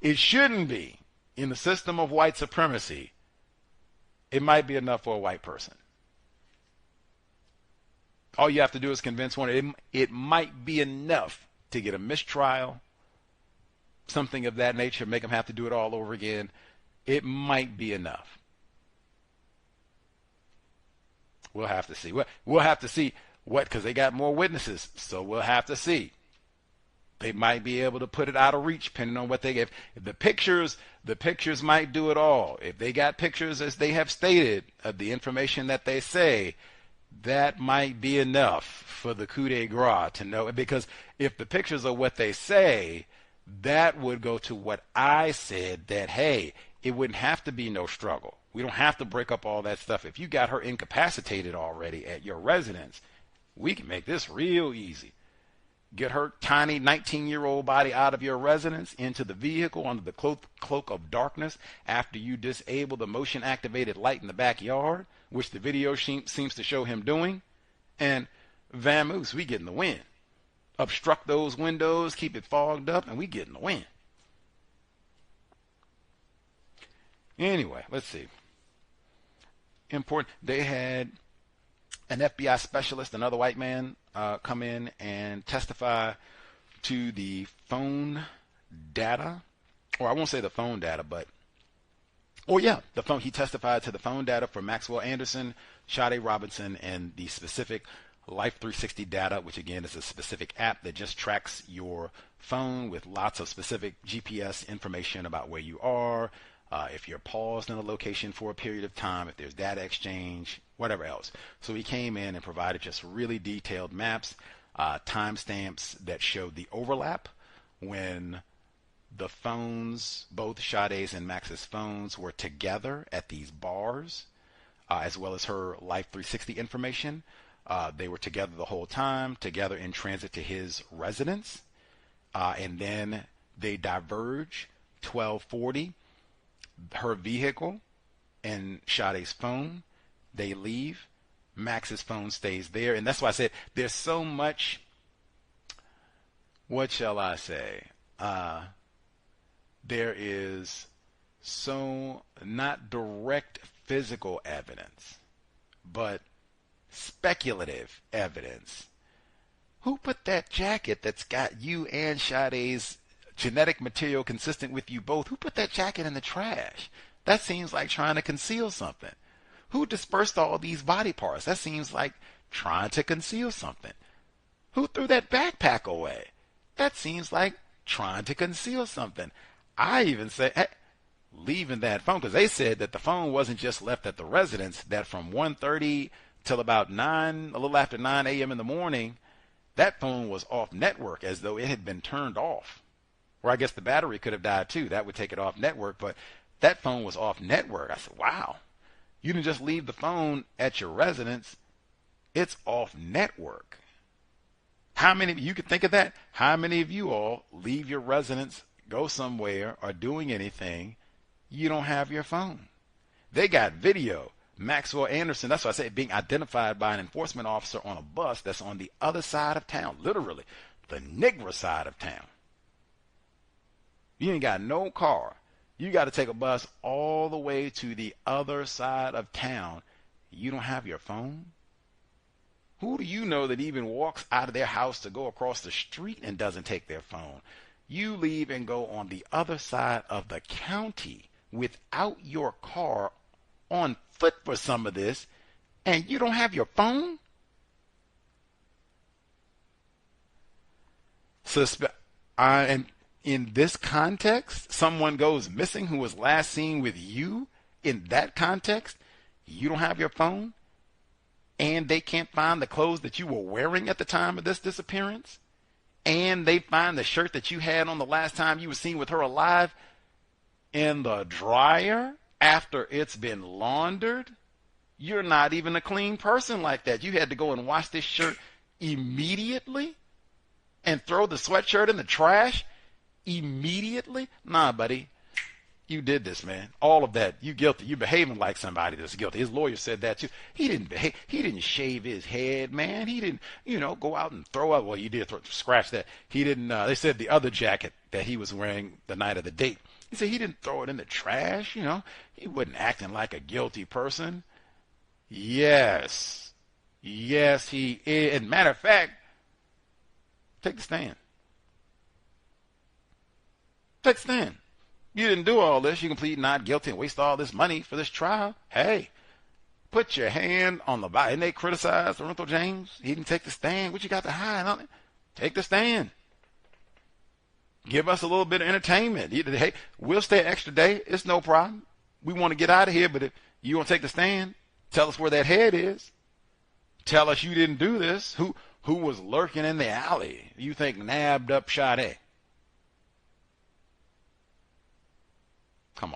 It shouldn't be. In the system of white supremacy, it might be enough for a white person. All you have to do is convince one. It might be enough to get a mistrial, something of that nature, make them have to do it all over again. It might be enough. We'll have to see. We'll have to see because they got more witnesses, so we'll have to see. They might be able to put it out of reach, depending on what they give. The pictures might do it all. If they got pictures, as they have stated, of the information that they say, that might be enough for the coup de grace to know. Because if the pictures are what they say, that would go to what I said, that, hey, it wouldn't have to be no struggle. We don't have to break up all that stuff. If you got her incapacitated already at your residence, we can make this real easy. Get her tiny 19-year-old body out of your residence into the vehicle under the cloak of darkness after you disable the motion-activated light in the backyard, which the video seems to show him doing. And vamoose, we get in the wind. Obstruct those windows, keep it fogged up, and we get in the wind. Anyway, let's see. Important. They had an FBI specialist, another white man, come in and testify to the phone data, or I won't say the phone data, but, the phone. He testified to the phone data for Maxwell Anderson, Sade Robinson, and the specific Life 360 data, which again is a specific app that just tracks your phone with lots of specific GPS information about where you are, if you're paused in a location for a period of time, if there's data exchange, whatever else. So he came in and provided just really detailed maps, timestamps that showed the overlap when the phones, both Sade's and Max's phones, were together at these bars, as well as her Life 360 information. They were together the whole time, together in transit to his residence. And then they diverge, 1240, her vehicle and Sade's phone. They leave. Max's phone stays there. And that's why I said there's so much, what shall I say? There is so not direct physical evidence, but speculative evidence. Who put that jacket that's got you and Sade's genetic material consistent with you both? Who put that jacket in the trash? That seems like trying to conceal something. Who dispersed all these body parts? That seems like trying to conceal something. Who threw that backpack away? That seems like trying to conceal something. I even said, hey, leaving that phone, because they said that the phone wasn't just left at the residence, that from 1:30 till about 9, a little after 9 a.m. in the morning, that phone was off network as though it had been turned off. Or I guess the battery could have died too. That would take it off network, but that phone was off network. I said, wow, you didn't just leave the phone at your residence. It's off network. How many of you could think of that? How many of you all leave your residence, go somewhere, or doing anything, you don't have your phone? They got video. Maxwell Anderson, that's why I say being identified by an enforcement officer on a bus that's on the other side of town, literally the nigger side of town. You ain't got no car. You got to take a bus all the way to the other side of town. You don't have your phone? Who do you know that even walks out of their house to go across the street and doesn't take their phone? You leave and go on the other side of the county without your car, on foot for some of this, and you don't have your phone? And in this context, someone goes missing who was last seen with you. In that context, you don't have your phone, and they can't find the clothes that you were wearing at the time of this disappearance, and they find the shirt that you had on the last time you were seen with her alive in the dryer after it's been laundered. You're not even a clean person like that. You had to go and wash this shirt immediately and throw the sweatshirt in the trash immediately? Nah, buddy. You did this, man. All of that. You guilty. You behaving like somebody that's guilty. His lawyer said that too. He didn't behave. He didn't shave his head, man. He didn't, go out and throw up. Well, you did scratch that. He didn't. They said the other jacket that he was wearing the night of the date. He said he didn't throw it in the trash. He wasn't acting like a guilty person. Yes, he is. And matter of fact, take the stand. Take the stand. You didn't do all this. You can plead not guilty and waste all this money for this trial. Hey, put your hand on the Bible. And they criticized Lorenzo James. He didn't take the stand. What you got to hide on it? Take the stand. Give us a little bit of entertainment. Hey, we'll stay an extra day. It's no problem. We want to get out of here, but if you want to take the stand, tell us where that head is. Tell us you didn't do this. Who was lurking in the alley? You think nabbed up Sade? Come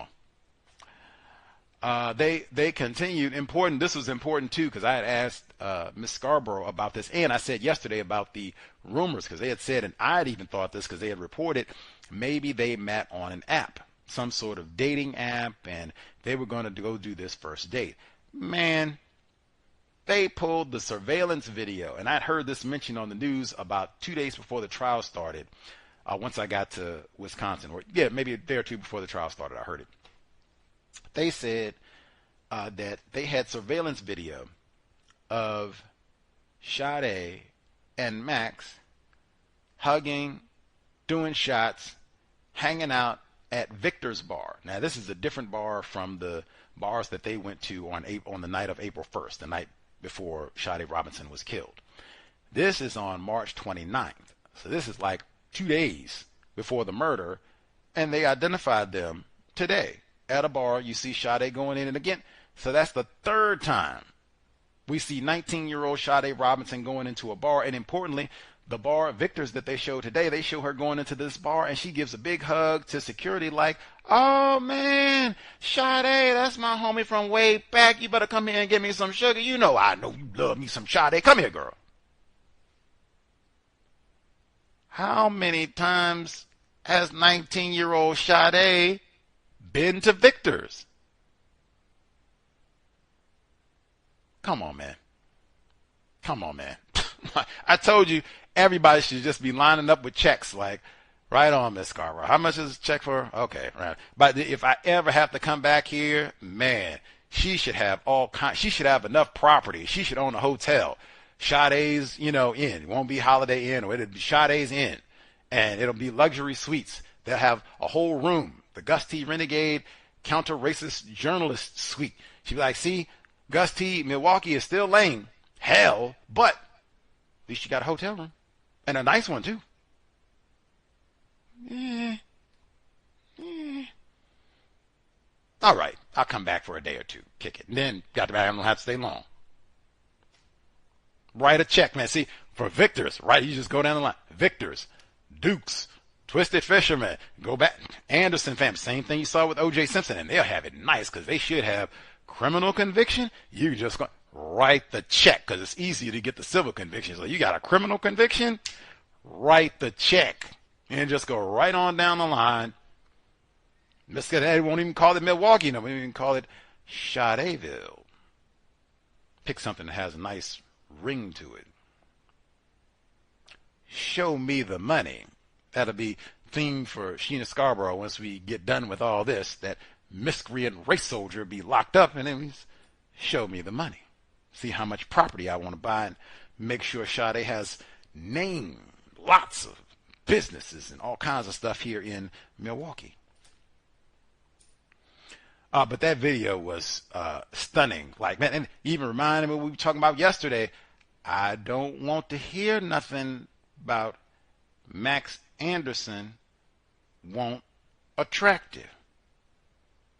on. They continued. Important. This was important too, because I had asked Ms. Scarborough about this, and I said yesterday about the rumors, because they had said, and I had even thought this because they had reported maybe they met on an app, some sort of dating app, and they were going to go do this first date. Man, they pulled the surveillance video, and I'd heard this mentioned on the news about 2 days before the trial started. Once I got to Wisconsin, or maybe a day or two before the trial started, I heard it. They said that they had surveillance video of Sade and Max hugging, doing shots, hanging out at Victor's bar. Now, this is a different bar from the bars that they went to on the night of April 1st, the night before Sade Robinson was killed. This is on March 29th. So this is like 2 days before the murder, and they identified them today at a bar. You see Sade going in, and again, so that's the third time we see 19-year-old Sade Robinson going into a bar. And importantly, the bar Victor's that they show today, they show her going into this bar, and she gives a big hug to security like, oh man, Sade, that's my homie from way back. You better come here and give me some sugar. I know you love me some Sade. Come here, girl. How many times has 19-year-old Sade been to Victor's? Come on, man. I told you everybody should just be lining up with checks. Like, right on, Miss Scarborough. How much is a check for? Okay, right. But if I ever have to come back here, man, she should have she should have enough property. She should own a hotel. Sade's, inn. It won't be Holiday Inn, or it'll be Sade's Inn. And it'll be luxury suites. They'll have a whole room. The Gus T. Renegade Counter-Racist Journalist Suite. She'll be like, see, Gus T. Milwaukee is still lame. Hell, but at least you got a hotel room. And a nice one, too. All right, I'll come back for a day or two, kick it. And then got to, I don't have to stay long. Write a check, man. See, for Victors, right? You just go down the line. Victors, Dukes, Twisted Fisherman, go back. Anderson family, same thing you saw with O.J. Simpson, and they'll have it nice because they should have criminal conviction. You just go write the check because it's easier to get the civil conviction. So you got a criminal conviction, write the check and just go right on down the line. They won't even call it Milwaukee, no, we won't even call it Sadeville. Pick something that has a nice ring to it. Show me the money. That'll be theme for Sheena Scarborough once we get done with all this. That miscreant race soldier be locked up, and then we show me the money. See how much property I want to buy and make sure Sade has name lots of businesses and all kinds of stuff here in Milwaukee. But that video was stunning. Like, man, and even reminded me what we were talking about yesterday. I don't want to hear nothing about Max Anderson won't attractive.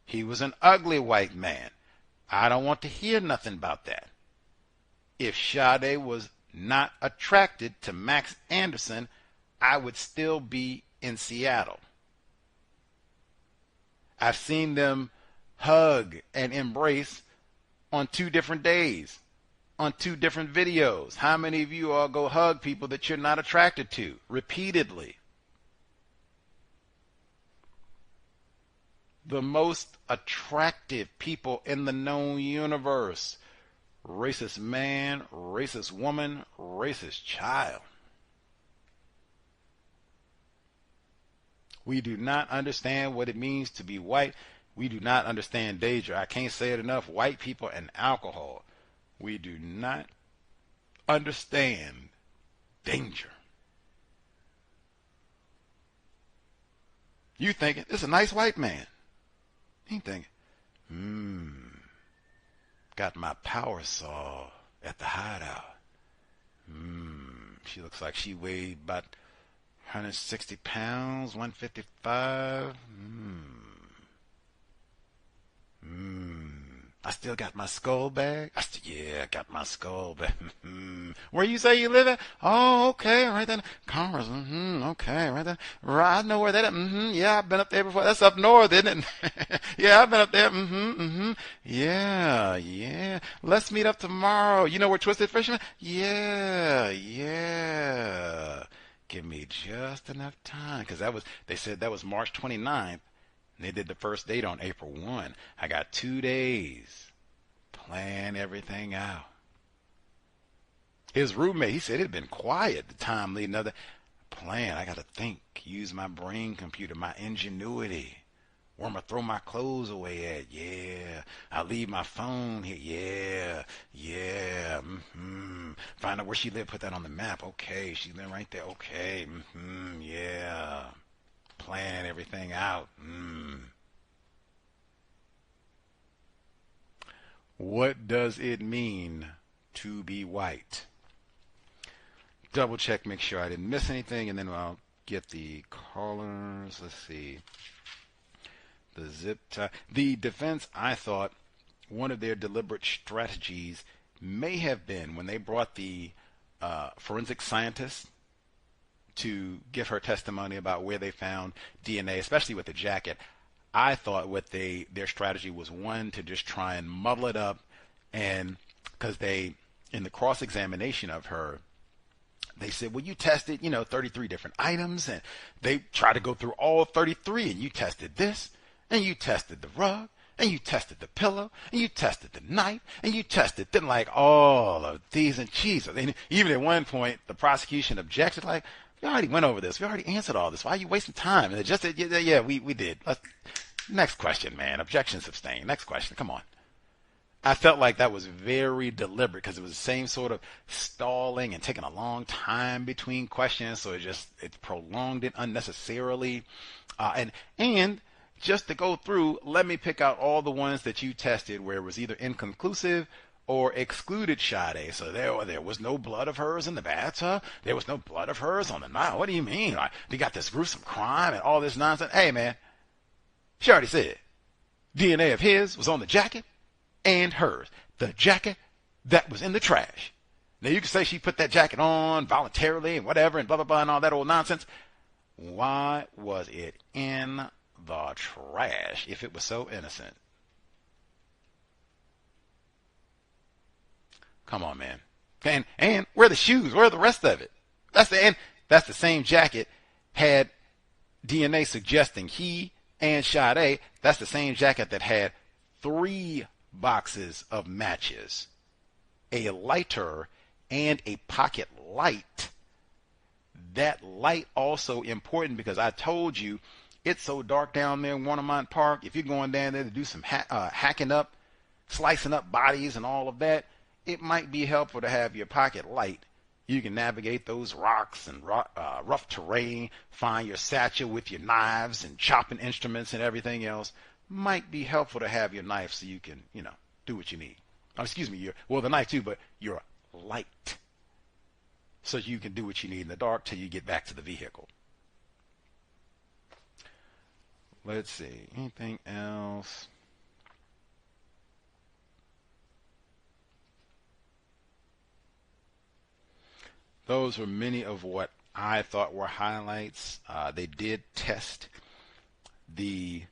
He was an ugly white man. I don't want to hear nothing about that. If Sade was not attracted to Max Anderson, I would still be in Seattle. I've seen them hug and embrace on 2 different days, on 2 different videos. How many of you all go hug people that you're not attracted to repeatedly? The most attractive people in the known universe. Racist man, racist woman, racist child. We do not understand what it means to be white. We do not understand danger. I can't say it enough. White people and alcohol. We do not understand danger. You thinking, this is a nice white man. He thinking, got my power saw at the hideout. She looks like she weighed about 160 pounds, 155. I still got my skull bag. I got my skull bag. Where you say you live at? Oh, okay, right there. Commerce. Okay, right there. Right, I know where that is. Yeah, I've been up there before. That's up north, isn't it? Yeah, I've been up there. Yeah. Let's meet up tomorrow. You know where Twisted Fisherman? Yeah. Give me just enough time, because they said that was March 29th. And they did the first date on April 1. I got 2 days. Plan everything out. His roommate, he said it had been quiet the time leading up to plan. I got to think, use my brain computer, my ingenuity. Where I'm going to throw my clothes away at. Yeah. I'll leave my phone here. Yeah. Find out where she lived, put that on the map. Okay. She lived right there. Okay. Yeah. Plan everything out. What does it mean to be white? Double check, make sure I didn't miss anything, and then I'll get the callers. Let's see. The zip tie. The defense, I thought, one of their deliberate strategies may have been when they brought the forensic scientist to give her testimony about where they found DNA, especially with the jacket. I thought their strategy was, one, to just try and muddle it up, and because in the cross-examination of her, they said, well, you tested, 33 different items, and they tried to go through all 33, and you tested this, and you tested the rug, and you tested the pillow, and you tested the knife, and you tested then like all of these and cheese. And even at one point, the prosecution objected, like, we already went over this. We already answered all this. Why are you wasting time? And it just said, yeah, we did. Next question, man. Objection sustained. Next question. Come on. I felt like that was very deliberate because it was the same sort of stalling and taking a long time between questions. So it prolonged it unnecessarily. And just to go through, let me pick out all the ones that you tested where it was either inconclusive or excluded Sade. So there was no blood of hers in the bathtub. There was no blood of hers on the knife. What do you mean? Like, we got this gruesome crime and all this nonsense. Hey, man, she already said DNA of his was on the jacket and hers. The jacket that was in the trash. Now, you can say she put that jacket on voluntarily and whatever and blah, blah, blah, and all that old nonsense. Why was it in the trash if it was so innocent? Come on, man. And where are the shoes? Where are the rest of it? That's the same jacket had DNA suggesting he and Sade. That's the same jacket that had 3 boxes of matches, a lighter, and a pocket light. That light also important because I told you it's so dark down there in Warnemont Park. If you're going down there to do some hacking up, slicing up bodies and all of that, it might be helpful to have your pocket light. You can navigate those rocks and rough terrain, find your satchel with your knives and chopping instruments and everything else. Might be helpful to have your knife so you can, do what you need. Excuse me, the knife too, but your light. So you can do what you need in the dark till you get back to the vehicle. Let's see. Anything else? Those were many of what I thought were highlights. They did test the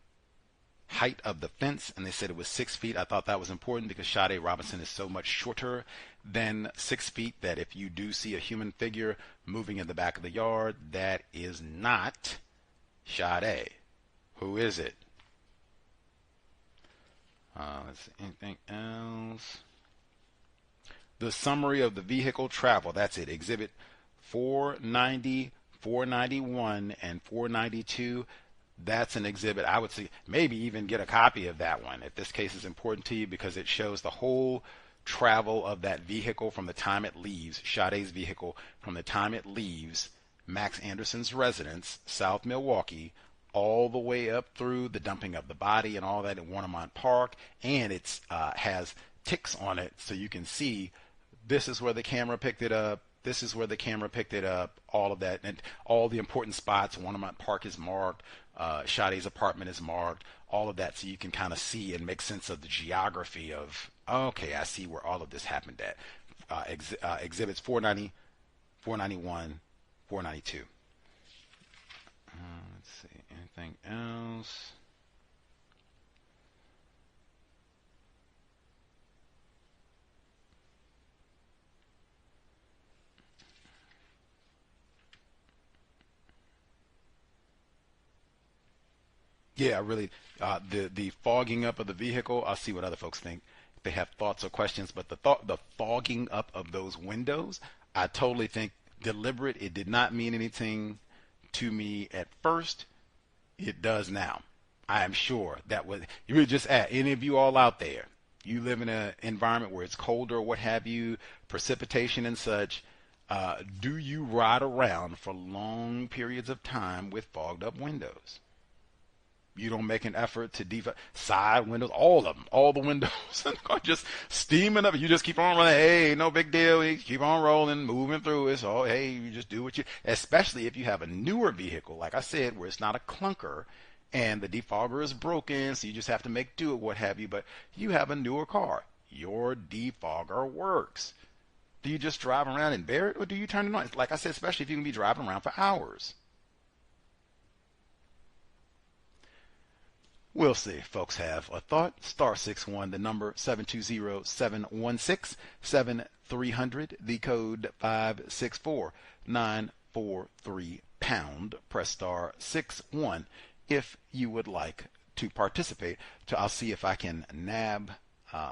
height of the fence, and they said it was 6 feet. I thought that was important because Sade Robinson is so much shorter than 6 feet that if you do see a human figure moving in the back of the yard, that is not Sade. Who is it? Let's see. Anything else? The summary of the vehicle travel. That's it. Exhibit 490, 491, and 492. That's an exhibit. I would say maybe even get a copy of that one if this case is important to you because it shows the whole travel of that vehicle from the time it leaves, Sade's vehicle, from the time it leaves Max Anderson's residence, South Milwaukee, all the way up through the dumping of the body and all that in Warnemont Park. And it has ticks on it so you can see this is where the camera picked it up. This is where the camera picked it up, all of that, and all the important spots. Warnemont Park is marked. Sade's apartment is marked, all of that, so you can kind of see and make sense of the geography of, okay, I see where all of this happened at. Exhibits 490, 491, 492. Let's see, anything else? Yeah, really, the fogging up of the vehicle, I'll see what other folks think. If they have thoughts or questions, but the fogging up of those windows, I totally think deliberate. It did not mean anything to me at first. It does now. I am sure that was, you would just ask, any of you all out there, you live in an environment where it's colder or what have you, precipitation and such, do you ride around for long periods of time with fogged up windows? You don't make an effort to side windows, all of them, all the windows are just steaming up. You just keep on running. Hey, no big deal. You keep on rolling, moving through it. So, hey, you just do what you, especially if you have a newer vehicle, like I said, where it's not a clunker and the defogger is broken. So you just have to make do it, what have you. But you have a newer car. Your defogger works. Do you just drive around and bear it, or do you turn it on? Like I said, especially if you can be driving around for hours. We'll see if folks have a thought. *61, the number 720-716-7300, the code 564-943#. Press *61 if you would like to participate. I'll see if I can nab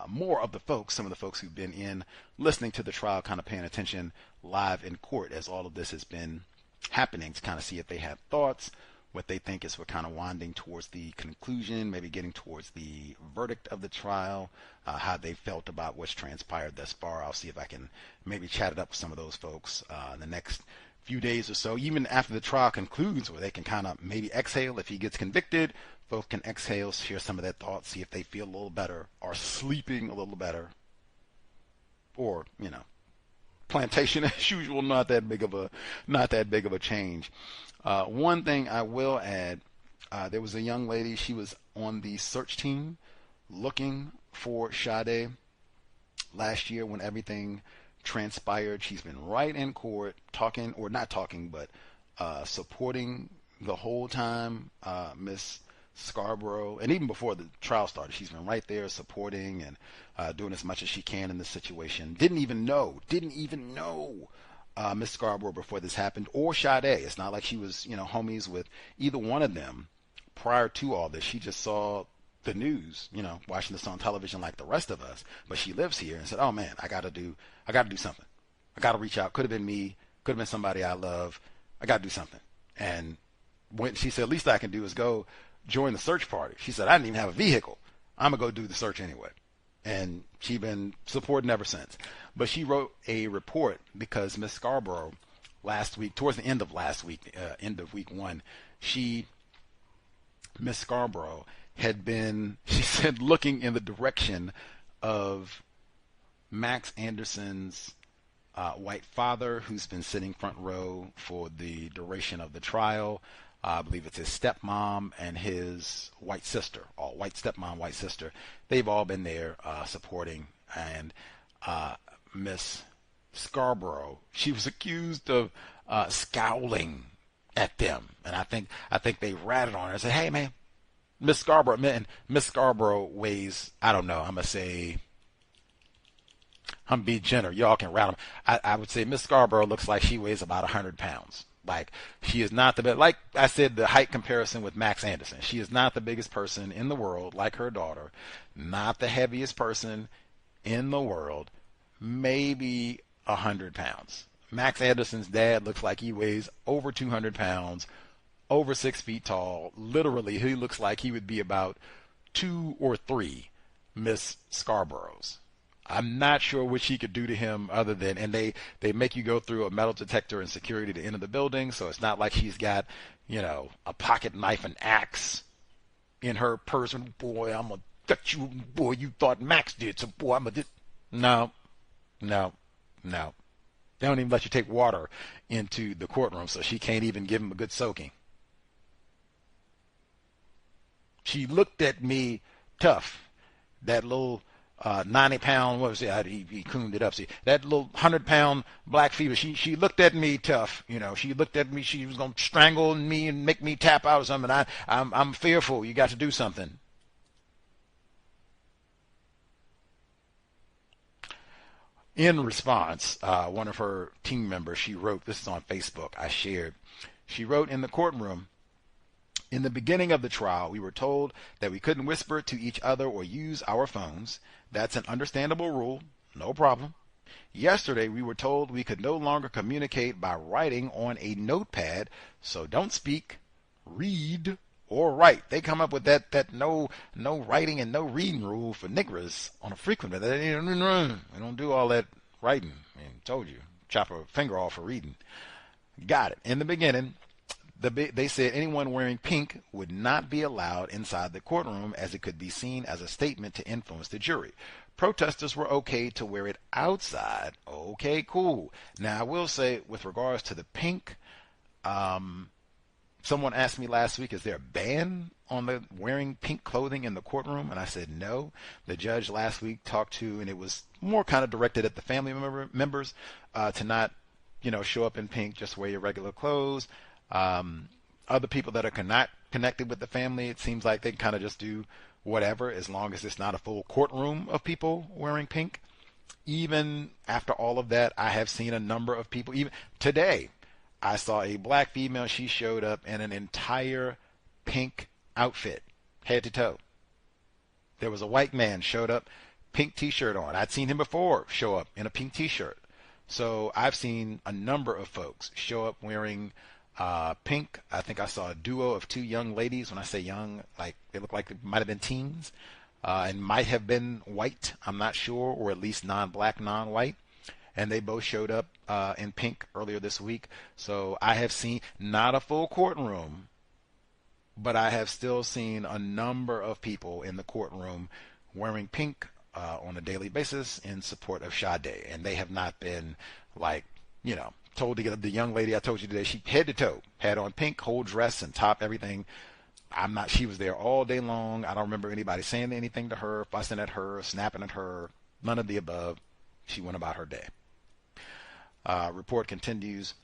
more of the folks, some of the folks who've been in listening to the trial, kind of paying attention live in court as all of this has been happening, to kind of see if they have thoughts, what they think is we're kind of winding towards the conclusion, maybe getting towards the verdict of the trial, how they felt about what's transpired thus far. I'll see if I can maybe chat it up with some of those folks in the next few days or so, even after the trial concludes, where they can kind of maybe exhale. If he gets convicted, folks can exhale, share some of their thoughts, see if they feel a little better or sleeping a little better. or, plantation as usual, not that big of a change. One thing I will add, there was a young lady, she was on the search team looking for Sade last year when everything transpired. She's been right in court talking, or not talking, but supporting the whole time, Miss Scarborough, and even before the trial started, she's been right there supporting and doing as much as she can in this situation. Didn't even know Miss Scarborough before this happened, or Sade. It's not like she was, homies with either one of them prior to all this. She just saw the news, watching this on television like the rest of us. But she lives here and said, "Oh man, I gotta do something. I gotta reach out. Could have been me. Could have been somebody I love. I gotta do something." And when she said, "Least I can do is go join the search party." She said, "I didn't even have a vehicle. I'm gonna go do the search anyway." And she's been supporting ever since. But she wrote a report because Miss Scarborough last week, towards the end of last week, end of week 1, Miss Scarborough had been, she said, looking in the direction of Max Anderson's white father, who's been sitting front row for the duration of the trial. I believe it's his stepmom and his white sister, all white stepmom, white sister. They've all been there supporting. And Miss Scarborough, she was accused of scowling at them. And I think they ratted on her and said, "Hey, man, Miss Scarborough," man, Miss Scarborough weighs, I don't know, I'm going to say, I'm being generous. Y'all can rattle them. I would say Miss Scarborough looks like she weighs about 100 pounds. Like, she is not the best. Like I said, the height comparison with Max Anderson. She is not the biggest person in the world, like her daughter. Not the heaviest person in the world. Maybe 100 pounds. Max Anderson's dad looks like he weighs over 200 pounds, over 6 feet tall. Literally, he looks like he would be about 2 or 3 Miss Scarboroughs. I'm not sure what she could do to him other than, and they make you go through a metal detector and security to enter the building, so it's not like she's got, a pocket knife and axe in her purse. "Boy, I'm going to gut you. Boy, you thought Max did, so boy, I'm going to..." No. They don't even let you take water into the courtroom, so she can't even give him a good soaking. She looked at me tough. That little 90-pound, what was it? He cooned it up. See, that little 100-pound black fever, she looked at me tough. She looked at me, she was going to strangle me and make me tap out or something. I'm fearful. You got to do something. In response, one of her team members, she wrote, this is on Facebook, I shared, she wrote, "In the courtroom, in the beginning of the trial, we were told that we couldn't whisper to each other or use our phones. That's an understandable rule. No problem. Yesterday, we were told we could no longer communicate by writing on a notepad, so don't speak, read, or write." They come up with that no writing and no reading rule for niggers on a frequent basis. We don't do all that writing. I told you, chop a finger off for reading. Got it. In the beginning, they said anyone wearing pink would not be allowed inside the courtroom as it could be seen as a statement to influence the jury. Protesters were okay to wear it outside. Okay, cool. Now, I will say, with regards to the pink, someone asked me last week, is there a ban on the wearing pink clothing in the courtroom? And I said no. The judge last week talked to, and it was more kind of directed at the family members to not, show up in pink, just wear your regular clothes. Other people that are not connected with the family, it seems like they kind of just do whatever, as long as it's not a full courtroom of people wearing pink. Even after all of that, I have seen a number of people, even today, I saw a black female, she showed up in an entire pink outfit, head to toe. There was a white man, showed up, pink t-shirt on. I'd seen him before show up in a pink t-shirt. So I've seen a number of folks show up wearing pink. I think I saw a duo of 2 young ladies. When I say young, like they look like they might have been teens and might have been white, I'm not sure, or at least non-black, non-white. And they both showed up in pink earlier this week. So I have seen, not a full courtroom, but I have still seen a number of people in the courtroom wearing pink on a daily basis in support of Sade, and they have not been like, told to get the young lady I told you today. She head to toe had on pink, whole dress and top, everything. She was there all day long. I don't remember anybody saying anything to her, fussing at her, snapping at her, none of the above. She went about her day. Report continues.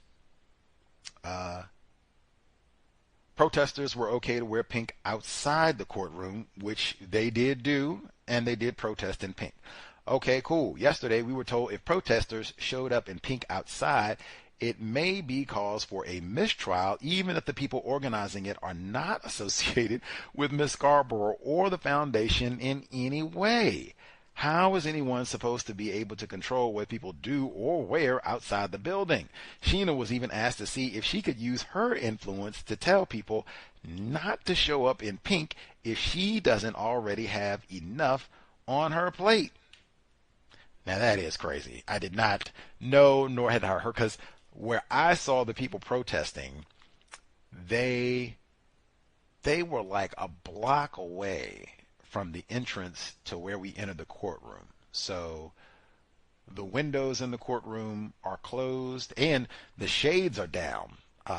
Protesters were okay to wear pink outside the courtroom, which they did do, and they did protest in pink. Okay, cool. Yesterday we were told if protesters showed up in pink outside, it may be cause for a mistrial, even if the people organizing it are not associated with Ms. Scarborough or the foundation in any way. How is anyone supposed to be able to control what people do or wear outside the building? Sheena was even asked to see if she could use her influence to tell people not to show up in pink if she doesn't already have enough on her plate. Now that is crazy. I did not know, nor had I heard, because where I saw the people protesting, they were like a block away from the entrance to where we entered the courtroom. So the windows in the courtroom are closed and the shades are down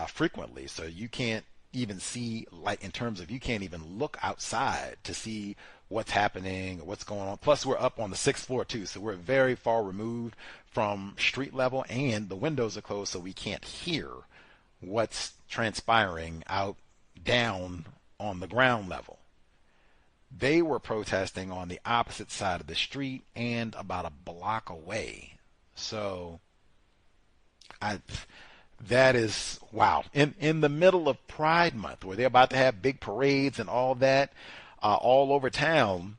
frequently. So you can't even see, like in terms of, you can't even look outside to see what's happening, what's going on. Plus we're up on the 6th floor too. So we're very far removed from street level and the windows are closed. So we can't hear what's transpiring out down on the ground level. They were protesting on the opposite side of the street and about a block away. So that is, wow. In the middle of Pride Month, where they're about to have big parades and all that, all over town,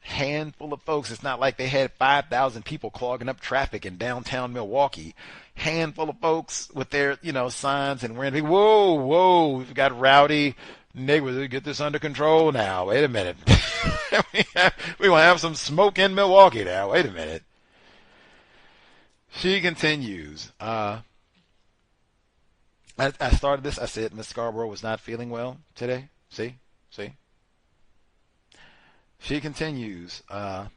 handful of folks. It's not like they had 5,000 people clogging up traffic in downtown Milwaukee. Handful of folks with their, signs and wearing, whoa, we've got rowdy neighbors. Get this under control now. Wait a minute. we want to have some smoke in Milwaukee now. Wait a minute. She continues. I started this. I said Miss Scarborough was not feeling well today. See? She continues. I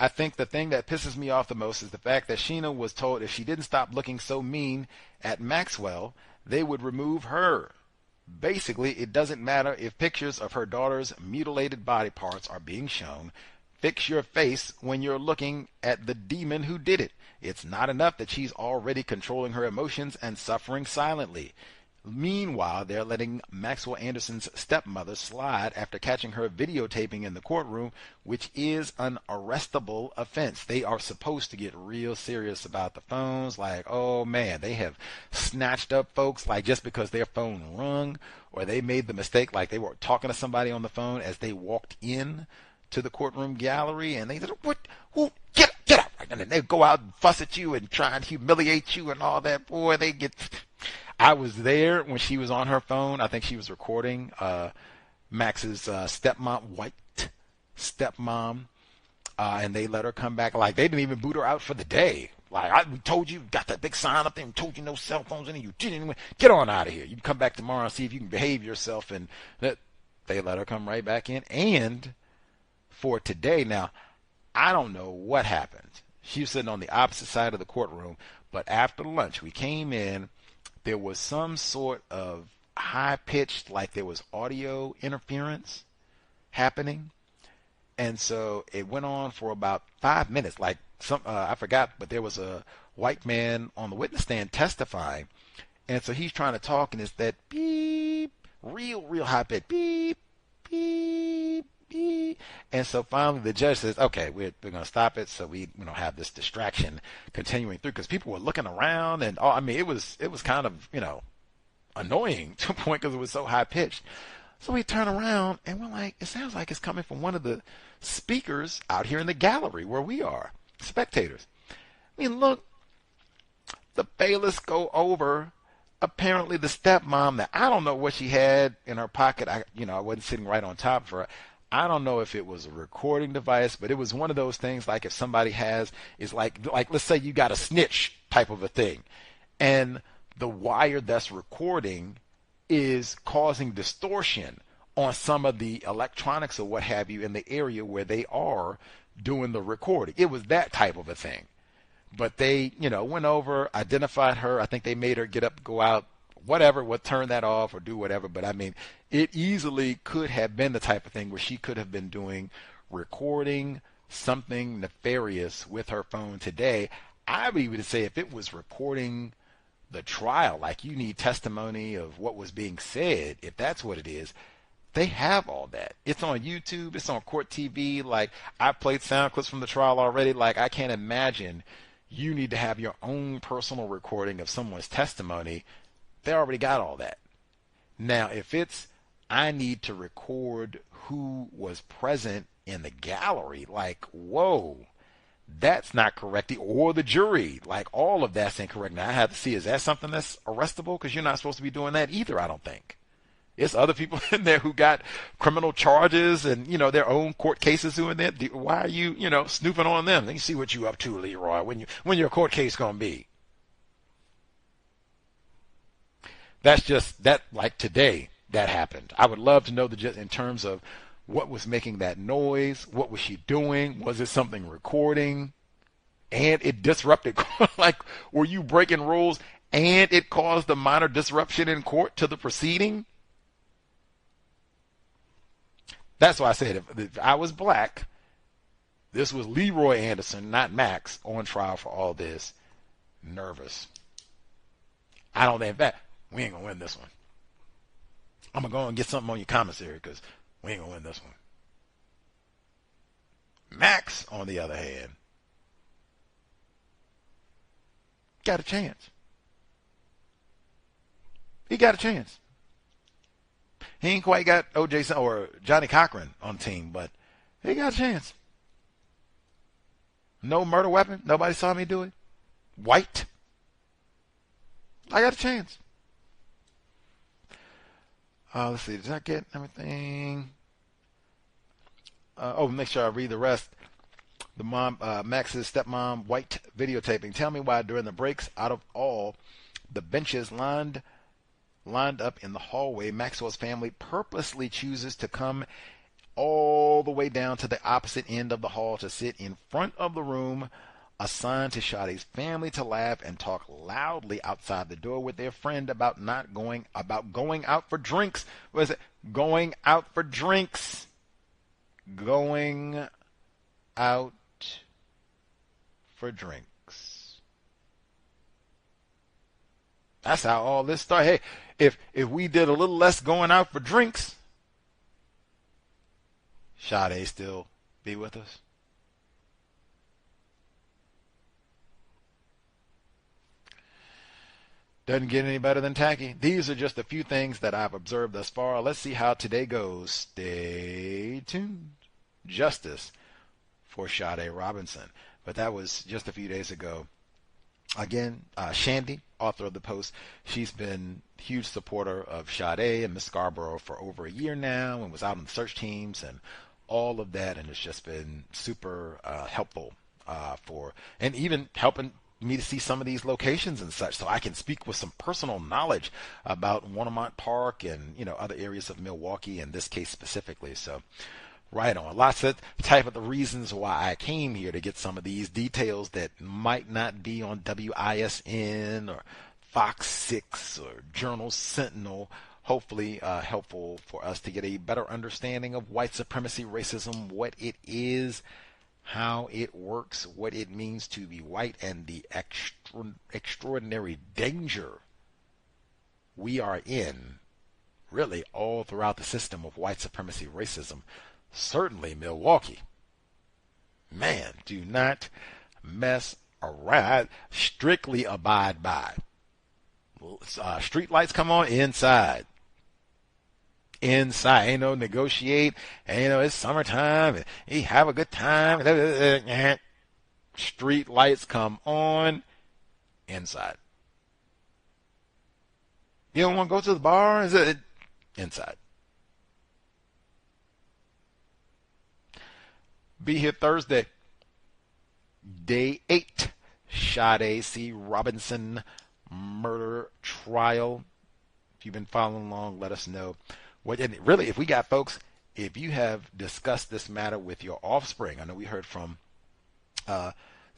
think the thing that pisses me off the most is the fact that Sheena was told if she didn't stop looking so mean at Maxwell, they would remove her. Basically, it doesn't matter if pictures of her daughter's mutilated body parts are being shown. Fix your face when you're looking at the demon who did it. It's not enough that she's already controlling her emotions and suffering silently. Meanwhile, they're letting Maxwell Anderson's stepmother slide after catching her videotaping in the courtroom, which is an arrestable offense. They are supposed to get real serious about the phones. Like, oh man, they have snatched up folks like just because their phone rung or they made the mistake like they were talking to somebody on the phone as they walked in to the courtroom gallery and they said, what? Who? Get out. And then they go out and fuss at you and try and humiliate you and all that. Boy, they get... I was there when she was on her phone. I think she was recording Max's stepmom, white stepmom, and they let her come back. Like, they didn't even boot her out for the day. Like, I told you, got that big sign up there and told you no cell phones in it. You didn't even, get on out of here. You can come back tomorrow and see if you can behave yourself. And they let her come right back in. And for today, now, I don't know what happened. She was sitting on the opposite side of the courtroom, but after lunch, we came in. There was some sort of high-pitched, like there was audio interference happening. And so it went on for about 5 minutes. Like I forgot, but there was a white man on the witness stand testifying. And so he's trying to talk, and it's that beep, real high-pitched beep, beep, beep. And so finally the judge says, okay, we're going to stop it so we have this distraction continuing through, because people were looking around and it was kind of, annoying to a point because it was so high pitched. So we turn around and we're like, it sounds like it's coming from one of the speakers out here in the gallery where we are, spectators. I mean, look, the bailiffs go over. Apparently the stepmom, that I don't know what she had in her pocket. I wasn't sitting right on top of her. I don't know if it was a recording device, but it was one of those things like if somebody is like let's say you got a snitch type of a thing, and the wire that's recording is causing distortion on some of the electronics or what have you in the area where they are doing the recording. It was that type of a thing. But they, went over, identified her. I think they made her get up, go out, whatever, turn that off or do whatever. But I mean, it easily could have been the type of thing where she could have been recording something nefarious with her phone today. I would even say if it was recording the trial, like you need testimony of what was being said, if that's what it is, they have all that. It's on YouTube, it's on court TV. Like, I played sound clips from the trial already. Like, I can't imagine you need to have your own personal recording of someone's testimony. They already got all that. Now, if it's, I need to record who was present in the gallery, like, whoa, that's not correct. Or the jury, like, all of that's incorrect. Now, I have to see, is that something that's arrestable? Because you're not supposed to be doing that either, I don't think. It's other people in there who got criminal charges and, their own court cases who in there. Why are you, snooping on them? Let me see what you up to, Leroy, when your court case going to be. That's just, that, like today, that happened. I would love to know in terms of what was making that noise. What was she doing? Was it something recording? And it disrupted, like, were you breaking rules and it caused a minor disruption in court to the proceeding? That's why I said if I was black, this was Leroy Anderson, not Max, on trial for all this. Nervous. I don't think that we ain't gonna win this one. I'm gonna go and get something on your commissary because we ain't gonna win this one. Max, on the other hand, got a chance. He got a chance. He ain't quite got O.J. or Johnny Cochran on the team, but he got a chance. No murder weapon. Nobody saw me do it. White. I got a chance. Let's see. Did I get everything? Make sure I read the rest. The mom, Max's stepmom, white videotaping. Tell me why during the breaks, out of all the benches lined up in the hallway, Maxwell's family purposely chooses to come all the way down to the opposite end of the hall to sit in front of the room assigned to Sade's family to laugh and talk loudly outside the door with their friend about going out for drinks. What is it? Going out for drinks. Going out for drinks. That's how all this started. Hey, if we did a little less going out for drinks, Sade still be with us? Doesn't get any better than tacky. These are just a few things that I've observed thus far. Let's see how today goes. Stay tuned. Justice for Sade Robinson. But that was just a few days ago. Again, Shandy, author of the post, she's been a huge supporter of Sade and Miss Scarborough for over a year now and was out on the search teams and all of that, and it's just been super helpful and even helping me to see some of these locations and such, so I can speak with some personal knowledge about Warnemont Park and other areas of Milwaukee in this case specifically. So right on. Lots of type of the reasons why I came here to get some of these details that might not be on WISN or Fox 6 or Journal Sentinel. Hopefully helpful for us to get a better understanding of white supremacy racism, what it is, how it works, what it means to be white, and the extraordinary danger we are in, really all throughout the system of white supremacy racism. Certainly Milwaukee. Man, do not mess around. Strictly abide by. Street lights come on inside. Inside. Ain't no negotiate. Ain't no, it's summertime. Hey, have a good time. Street lights come on inside. You don't want to go to the bar? Is it inside? Be here Thursday. Day 8. Sade C. Robinson murder trial. If you've been following along, let us know. And really, if we got folks, if you have discussed this matter with your offspring, I know we heard from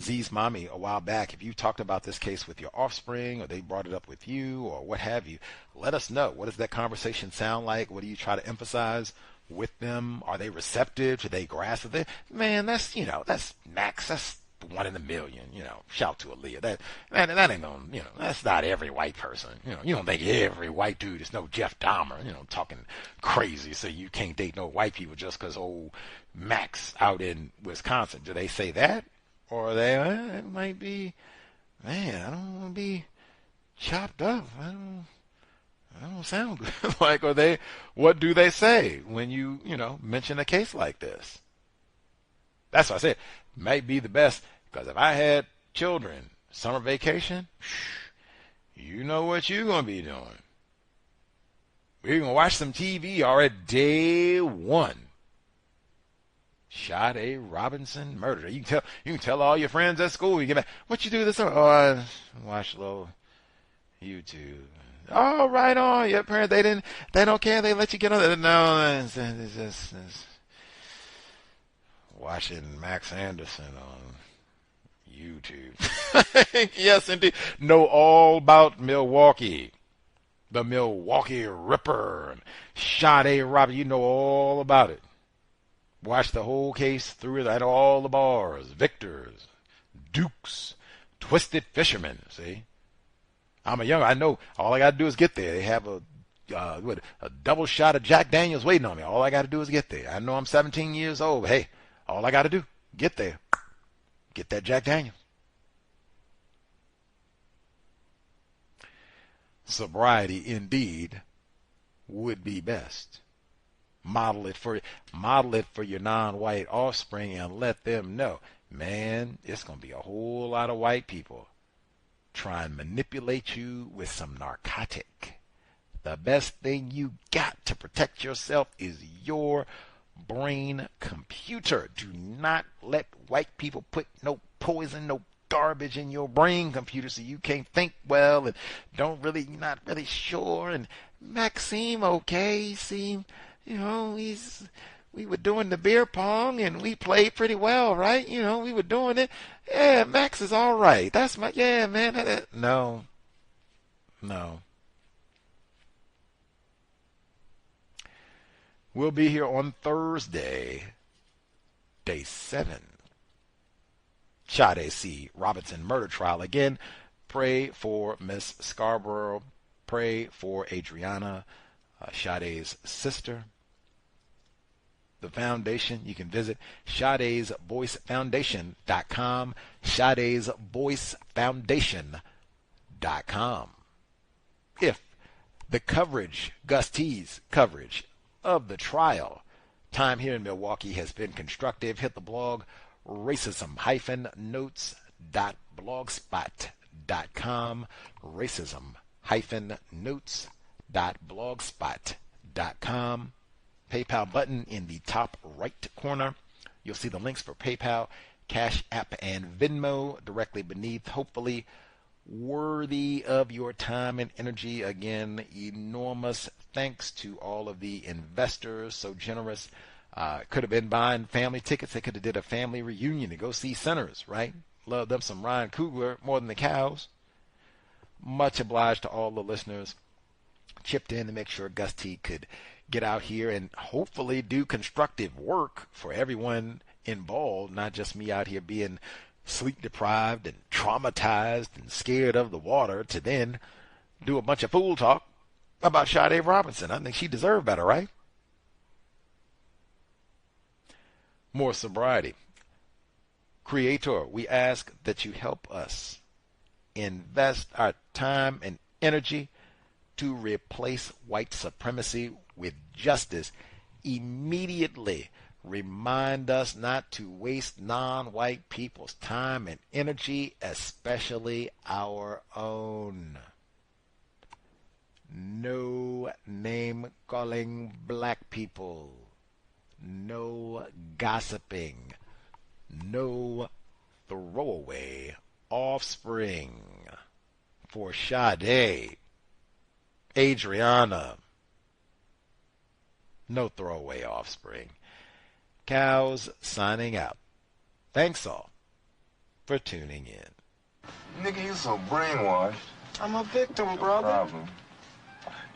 Z's mommy a while back. If you talked about this case with your offspring, or they brought it up with you, or what have you, let us know. What does that conversation sound like? What do you try to emphasize with them? Are they receptive? Do they grasp it? Man, that's Max. That's 1 in a million. Shout to Aaliyah. That ain't gonna, that's not every white person. You don't think every white dude is no Jeff Dahmer, talking crazy, so you can't date no white people just because old Max out in Wisconsin. Do they say that? Or it might be, man, I don't want to be chopped up. I don't sound good. Like, what do they say when you mention a case like this? That's what I said. Might be the best, because if I had children, summer vacation, you know what you're going to be doing. We're going to watch some TV already day one. Sade Robinson murder. You can tell all your friends at school. You get back, what you do this summer? Oh, I watched a little YouTube. Oh, right on. Your parents, they don't care. They let you get on it. No, it's just watching Max Anderson on YouTube. Yes, indeed. Know all about Milwaukee. The Milwaukee Ripper. And Sade Robinson. You know all about it. Watch the whole case through it at all the bars. Victors, Dukes, Twisted Fishermen. See? I know all I got to do is get there. They have a double shot of Jack Daniels waiting on me. All I got to do is get there. I know I'm 17 years old. Hey, all I got to do, get there. Get that Jack Daniels. Sobriety, indeed, would be best. Model it for your non-white offspring and let them know, man, it's going to be a whole lot of white people try and manipulate you with some narcotic. The best thing you got to protect yourself is your brain computer. Do not let white people put no poison, no garbage in your brain computer so you can't think well and you're not really sure. And Maxime, okay, he seemed, we were doing the beer pong and we played pretty well, right? We were doing it. Yeah, Max is all right. That's man. No. We'll be here on Thursday, day 7. Sade C. Robinson murder trial. Again, pray for Miss Scarborough. Pray for Adriana, Sade's sister. The foundation, you can visit SadesVoiceFoundation.com, SadesVoiceFoundation.com. If the coverage, Gus T's coverage of the trial, time here in Milwaukee has been constructive, hit the blog racism-notes.blogspot.com, racism-notes.blogspot.com. PayPal button in the top right corner. You'll see the links for PayPal, Cash App, and Venmo directly beneath. Hopefully worthy of your time and energy. Again, enormous thanks to all of the investors, so generous. Could have been buying family tickets. They could have did a family reunion to go see Sinners, right? Love them some Ryan Coogler more than the cows. Much obliged to all the listeners. Chipped in to make sure Gus T could get out here and hopefully do constructive work for everyone involved, not just me out here being sleep deprived and traumatized and scared of the water to then do a bunch of fool talk about Sade Robinson. I think she deserved better, right? More sobriety. Creator, we ask that you help us invest our time and energy to replace white supremacy with justice. Immediately remind us not to waste non-white people's time and energy, especially our own. No name calling black people. No gossiping. No throwaway offspring. For Sade Adriana. No throwaway offspring. Cows signing out. Thanks all for tuning in. Nigga, you so brainwashed. I'm a victim, No brother. problem.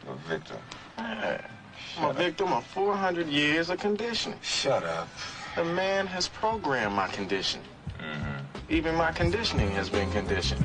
You're a victim. I'm a victim of 400 years of conditioning. Shut up. The man has programmed my conditioning. Even my conditioning has been conditioned.